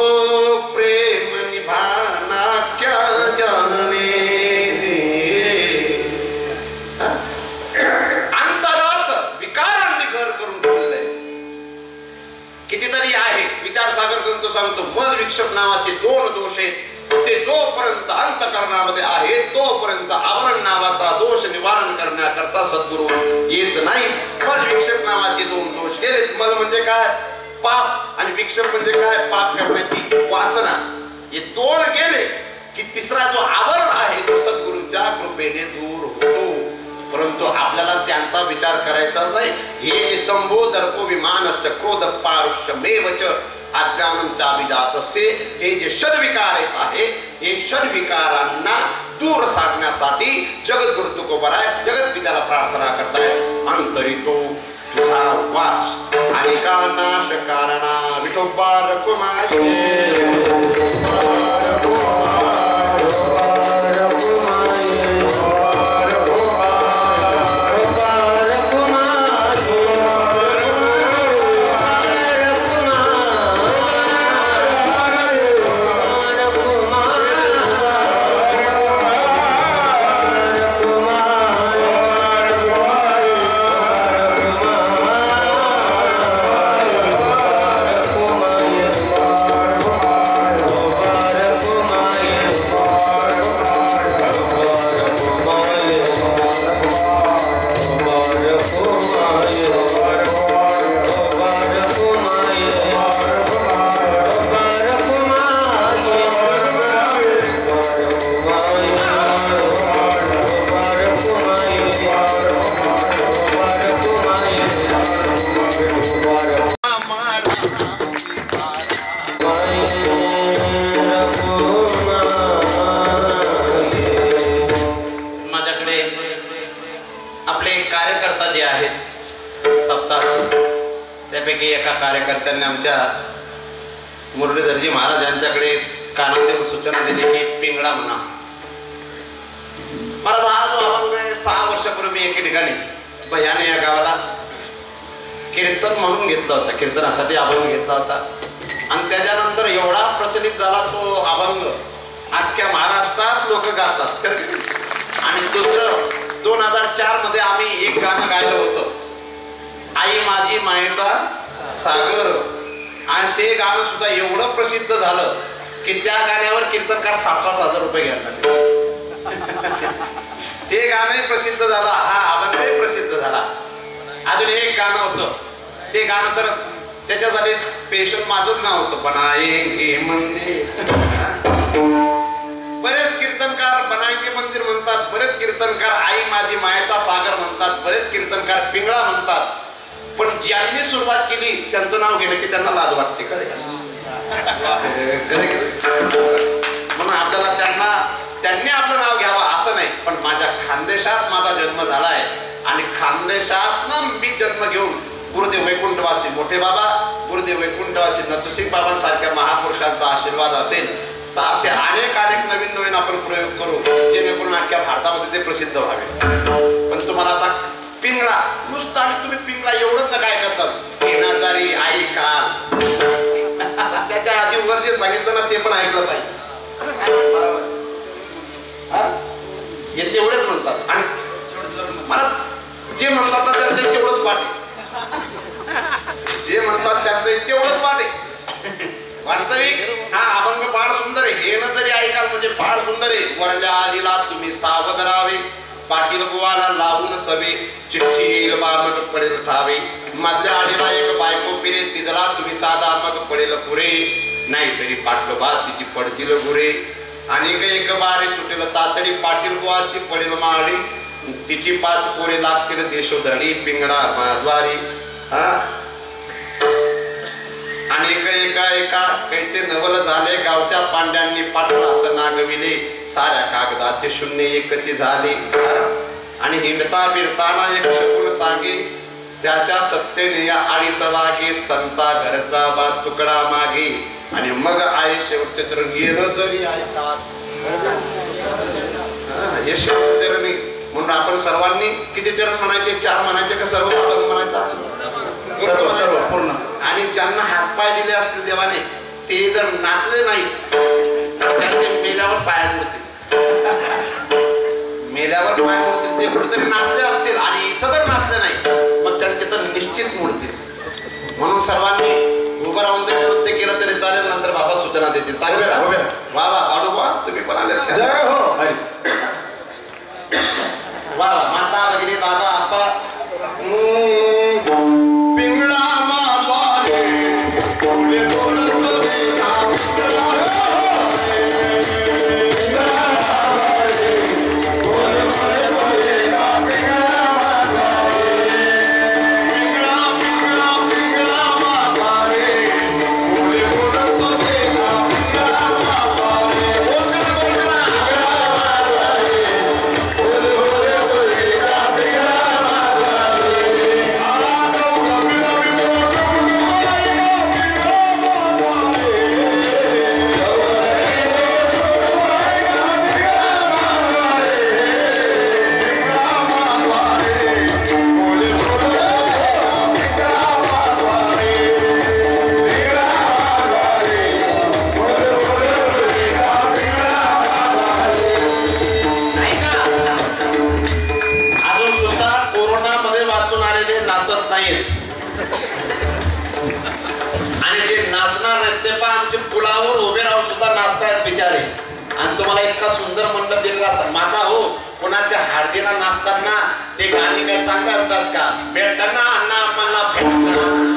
प्रेम निभाना क्या जाने. अंतरात विकारांनी घर करून ठेवलंय. कितीतरी आहे विचारसागर ग्रंथ सांगतो, मल विक्षेप नावाचे 2 दोष आहेत, ते जोपर्यंत अंतःकरणामध्ये आहे तोपर्यंत आवरण नावाचा दोष निवारण करण्याकरता सद्गुरू येत नाही. मल विक्षेप नावाचे 2 दोष गेले. मल म्हणजे काय? पाप, आणि विक्षेप म्हणजे काय? पाप करण्याची वासना. हे 2 गेले की तिसरा जो आवरण आहे तो सद्गुरूंच्या कृपेने दूर होतो. परंतु आपल्याला त्यांचा विचार करायचा नाही. हे जे दंभो दर्पो विमानश्च क्रोध पारुष्यमेवच अज्ञानंचाभिजातस्य, हे जे षड्विकार आहे, हे षड्विकारांना दूर साधण्यासाठी जगद्गुरु तुकोबराय जगत पित्याला प्रार्थना करताय. अंतरितो तुझा वास अनेका नाश कारणा विठोबा रकुमाई. एका कार्यकर्त्यांनी आमच्या मुरलीधरजी महाराज यांच्याकडे कानात सूचना दिली की पिंगळा म्हणा. महाराज हा जो अभंग आहे 6 वर्षापूर्वी एके ठिकाणी भयाने या गावाला कीर्तन म्हणून घेतला होता, कीर्तनासाठी अभंग घेतला होता. आणि त्याच्यानंतर एवढा प्रचलित झाला तो अभंग, अख्ख्या महाराष्ट्रात लोक गातात. आणि दुसरं 2004 मध्ये आम्ही एक गाणं गायलं होतं, आई माझी मायेचा सागर. आणि ते गाणं सुद्धा एवढं प्रसिद्ध झालं की त्या गाण्यावर कीर्तनकार 60,000 रुपये घ्यायला. ते गाणं प्रसिद्ध झालं, हा अभंगही प्रसिद्ध झाला. अजून एक गाणं होतं, ते गाणं तर त्याच्यासाठी स्पेशल माझंच नाव होतं, पण आहे मंदिर कीर्तनकार आई माझी मायेचा सागर म्हणतात, बरेच कीर्तनकार पिंगळा म्हणतात, पण ज्यांनी सुरुवात केली त्यांचं नाव घेणं की त्यांना लाज वाटते. म्हणून आपल्याला त्यांनी आपलं नाव घ्यावं असं नाही, पण माझ्या खानदेशात माझा जन्म झालाय आणि खानदेशात मी जन्म घेऊन गुरुदेव वैकुंठवासी मोठे बाबा, गुरुदेव वैकुंठवासी नथुसिंग बाबांसारख्या महापुरुषांचा आशीर्वाद असेल तर असे अनेक नवीन आपण प्रयोग करू जेणेकरून अख्ख्या भारतामध्ये ते प्रसिद्ध व्हावे. पण तुम्हाला आता पिंगळा नुसतं आणि तुम्ही पिंगळा एवढंच ना काय करतात, येणारी आई काल, त्याच्या आधी वर जे सांगितलं ना ते पण ऐकलं पाहिजे. हे तेवढेच म्हणतात आणि मला जे म्हणतात ना त्यांचं तेवढंच वाटे, जे म्हणतात त्यांचं तेवढंच वाटे. वास्तविक हा अभंग फार सुंदर आहे. हे न जरी ऐकाल म्हणजे फार सुंदर आहे. वरल्या आलीला तुम्ही सावध राहावे, पाटील बुवाला लावून सवे, चिठ्ठी येईल बा मग पडेल ठावे. मधल्या आलीला एक बायको पिरे, तिजला तुम्ही साधा मग पडेल पुरे. नाहीतरी पाटलोबा तिची पडतील गुरे. आणि एक बारे सुटेल तातडी, पाटील बुवाची पडेल माडी. तिची 5 पोरे लागतील देशोधडी, पिंगळा माझवारी. आणि एका कैचे नवल झाले, गावच्या पांड्यांनी पाटण असं नागविले. साऱ्या कागदाचे शून्य एकची झाले. आणि हिंडता बिरताना एक शकुन सांगे, त्याच्या सत्तेने या 2.5 वागे. संता घरचा बा तुकडा मागे. आणि मग आहे शेवटचे चरण गेलं जरी ऐकात. हे शेवटचे चरण. म्हणून आपण सर्वांनी किती चरण म्हणायचे? 4 म्हणायचे का सर्व आपण म्हणायचा? सर्व पूर्ण. आणि ज्यांना हातपाय दिले असतील देवाने ते जर नाचले नाही तर त्यांचे मेल्यावर पाय मोडतील. मेल्यावर पाय मोडतील. ते कुठेतरी नाचले असतील आणि इथं जर नाचले नाही मग त्यांचे तर निश्चित मोडतील. म्हणून सर्वांनी उभं राहून जरी नृत्य केलं तरी चालेल. नंतर बाबा सूचना देतील. चालेल वा वा आडोबा तुम्ही पण आले वा वा. माता भगिनी दादा आप्पा पिंगळा मारवाले बोले बोलतो आणि जे नाचणार आहेत ते पण आमचे पुलावर उभे राहून सुद्धा नाचतायत बिचारे. आणि तुम्हाला इतका सुंदर मंडप दिलेला असतात. माता हो कोणाच्या हळदीला नाचताना ते गाणी काय चांगले असतात का? भेटताना अण्णा आम्हाला भेटताना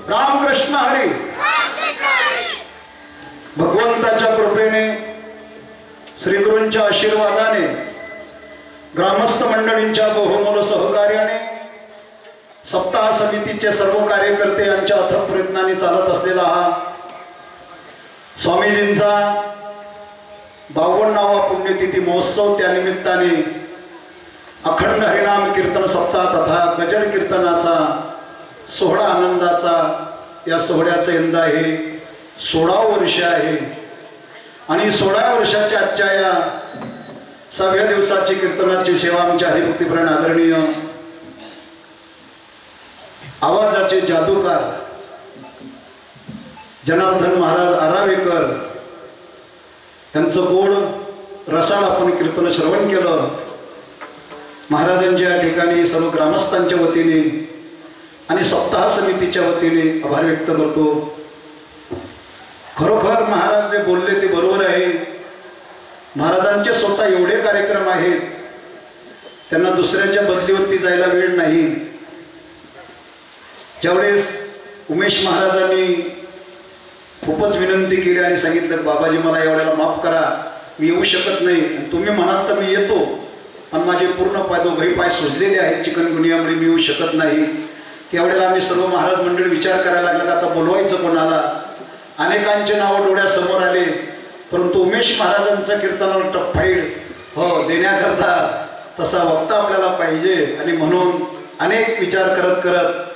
रामकृष्ण हरी. भगवंताच्या कृपेने श्रीगुरूंच्या आशीर्वादाने ग्रामस्थ मंडळींच्या बहुमोल सहकार्याने सप्ताह समितीचे सर्व कार्यकर्ते यांच्या अथक प्रयत्नाने चालत असलेला हा स्वामीजींचा 52वा पुण्यतिथी महोत्सव, त्यानिमित्ताने अखंड हरिनाम कीर्तन सप्ताह तथा गजर कीर्तनाचा सोहळा आनंदाचा, या सोहळ्याचं यंदा हे 16वं वर्ष आहे. आणि 16व्या वर्षाच्या आजच्या या 6व्या दिवसाची कीर्तनाची सेवा आमच्या हरिभक्तीपरायण आदरणीय आवाजाचे जादूकार जनार्दन महाराज आरावेकर यांचं गोड रसाळ आपण कीर्तन श्रवण केलं. महाराजांच्या ठिकाणी सर्व ग्रामस्थांच्या वतीने आणि सप्ताह समितीच्या वतीने आभार व्यक्त करतो. खरोखर महाराज जे बोलले ते बरोबर आहे. महाराजांचे स्वतः एवढे कार्यक्रम आहेत, त्यांना दुसऱ्याच्या बदलीवरती जायला वेळ नाही. ज्यावेळेस उमेश महाराजांनी खूपच विनंती केली आणि सांगितलं, बाबाजी मला एवढ्याला माफ करा, मी येऊ शकत नाही, तुम्ही म्हणाल तर मी येतो, पण माझे पूर्ण दोघंही पाय सुजलेले आहेत चिकनगुनियामुळे, मी येऊ शकत नाही. त्यावेळेला आम्ही सर्व महाराज मंडळी विचार करायला लागला, आता बोलवायचं कोणाला. अनेकांचे नावं डोळ्यासमोर आले, परंतु उमेश महाराजांचा कीर्तनाला टप्पाईड देण्याकरता तसा वक्ता आपल्याला पाहिजे. आणि म्हणून अनेक विचार करत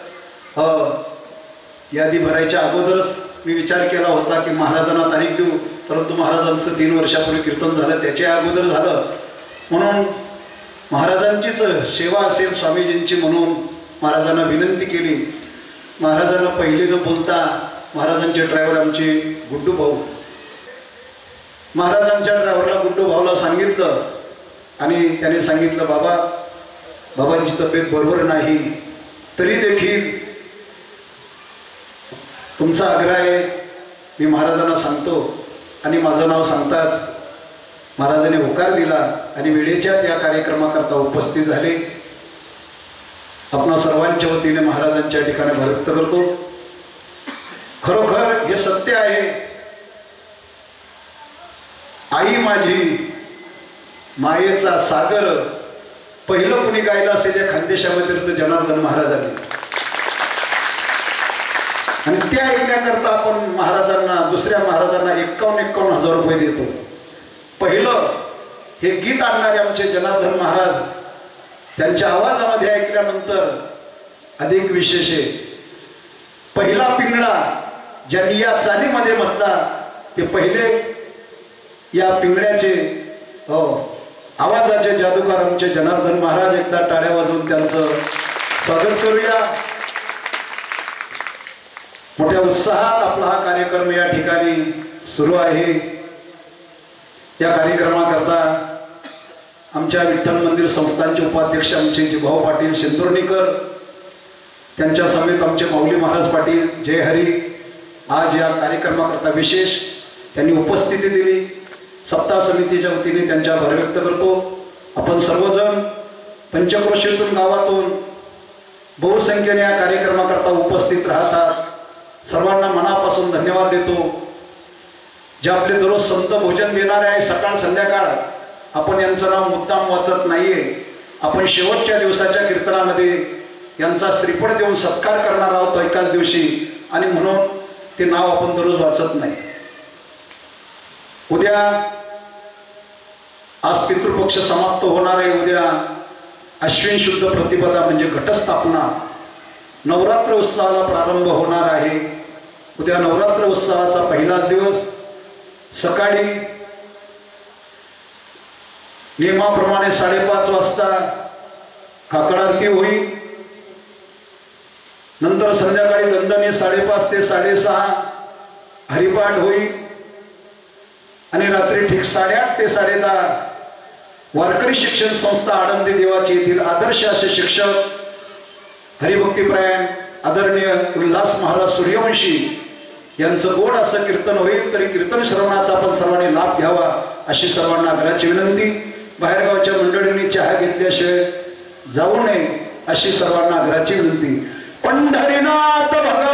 यादी भरायच्या अगोदरच मी विचार केला होता की महाराजांना तारीख देऊ, परंतु महाराजांचं 3 वर्षापूर्वी कीर्तन झालं, त्याच्या अगोदर झालं. म्हणून महाराजांचीच सेवा असेल स्वामीजींची म्हणून महाराजांना विनंती केली. महाराजांना पहिले न बोलता महाराजांचे ड्रायव्हर आमचे गुड्डू भाऊ, महाराजांच्या ड्रायव्हरला गुड्डू भाऊला सांगितलं आणि त्याने सांगितलं, बाबांची तब्येत बरोबर नाही, तरी देखील तुमचा आग्रह आहे, मी महाराजांना सांगतो. आणि माझं नाव सांगताच महाराजांनी होकार दिला आणि वेळेच्या त्या कार्यक्रमाकरता उपस्थित झाले. आपणा सर्वांच्या वतीने महाराजांच्या ठिकाणी व्यक्त करतो. खरोखर हे सत्य आहे. आई माझी मायेचा सागर पहिलं कुणी गायला असेल या खानदेशामध्ये जनार्दन महाराजांनी. आणि ते ऐकण्याकरता आपण महाराजांना, दुसऱ्या महाराजांना 51,000 रुपये देतो. पहिलं हे गीत आणणारे आमचे जनार्दन महाराज, त्यांच्या आवाजामध्ये ऐकल्यानंतर अधिक विशेष आहे. पहिला पिंगळा ज्यांनी या चालीमध्ये म्हटला ते पहिले या पिंगळ्याचे आवाजाचे जादूगार आमचे जनार्दन महाराज. एकदा टाळ्या वाजवून त्यांचं स्वागत करूया. मोठ्या उत्साहात आपला हा कार्यक्रम या ठिकाणी सुरू आहे. या कार्यक्रमाकरता आमच्या विठ्ठल मंदिर संस्थानचे उपाध्यक्ष आमचे जिभाऊ पाटील शिंतोर्णीकर, त्यांच्या समेत आमचे माऊली महाराज पाटील जय हरी आज या कार्यक्रमाकरता विशेष त्यांनी उपस्थिती दिली. सप्ताह समितीच्या वतीने त्यांच्या आभार व्यक्त करतो. आपण सर्वजण पंचक्रोशीतून गावातून बहुसंख्येने या कार्यक्रमाकरता उपस्थित राहतात. सर्वांना मनापासून धन्यवाद देतो. जे आपले दररोज संत भोजन देणारे आहे सकाळ संध्याकाळ, आपण यांचं नाव मुद्दाम वाचत नाहीये. आपण शेवटच्या दिवसाच्या कीर्तनामध्ये यांचा श्रीफळ देऊन सत्कार करणार आहोत एकाच दिवशी, आणि म्हणून ते नाव आपण दररोज वाचत नाही. उद्या आज पितृपक्ष समाप्त होणार आहे. उद्या अश्विन शुद्ध प्रतिपदा म्हणजे घटस्थापना, नवरात्र उत्सवाला प्रारंभ होणार आहे. उद्या नवरात्र उत्सवाचा पहिला दिवस. सकाळी नियमाप्रमाणे 5:30 वाजता काकड आरती होईल. नंतर संध्याकाळी दंडने 5:30 ते 6:30 हरिपाठ होईल. आणि रात्री ठीक 8:30 ते 10:30 वारकरी शिक्षण संस्था आळंदी देवाची येथील आदर्श असे शिक्षक हरिभक्तीपरायण आदरणीय उल्हास महाराज सूर्यवंशी यांचं गोड असं कीर्तन होईल. तरी कीर्तन श्रवणाचा आपण सर्वांनी लाभ घ्यावा अशी सर्वांना आग्रहाची विनंती. बाहेरगावच्या मंडळींनी चहा घेतल्याशिवाय जाऊ नये अशी सर्वांना आग्रहाची विनंती. पंढरीनाथ भगवान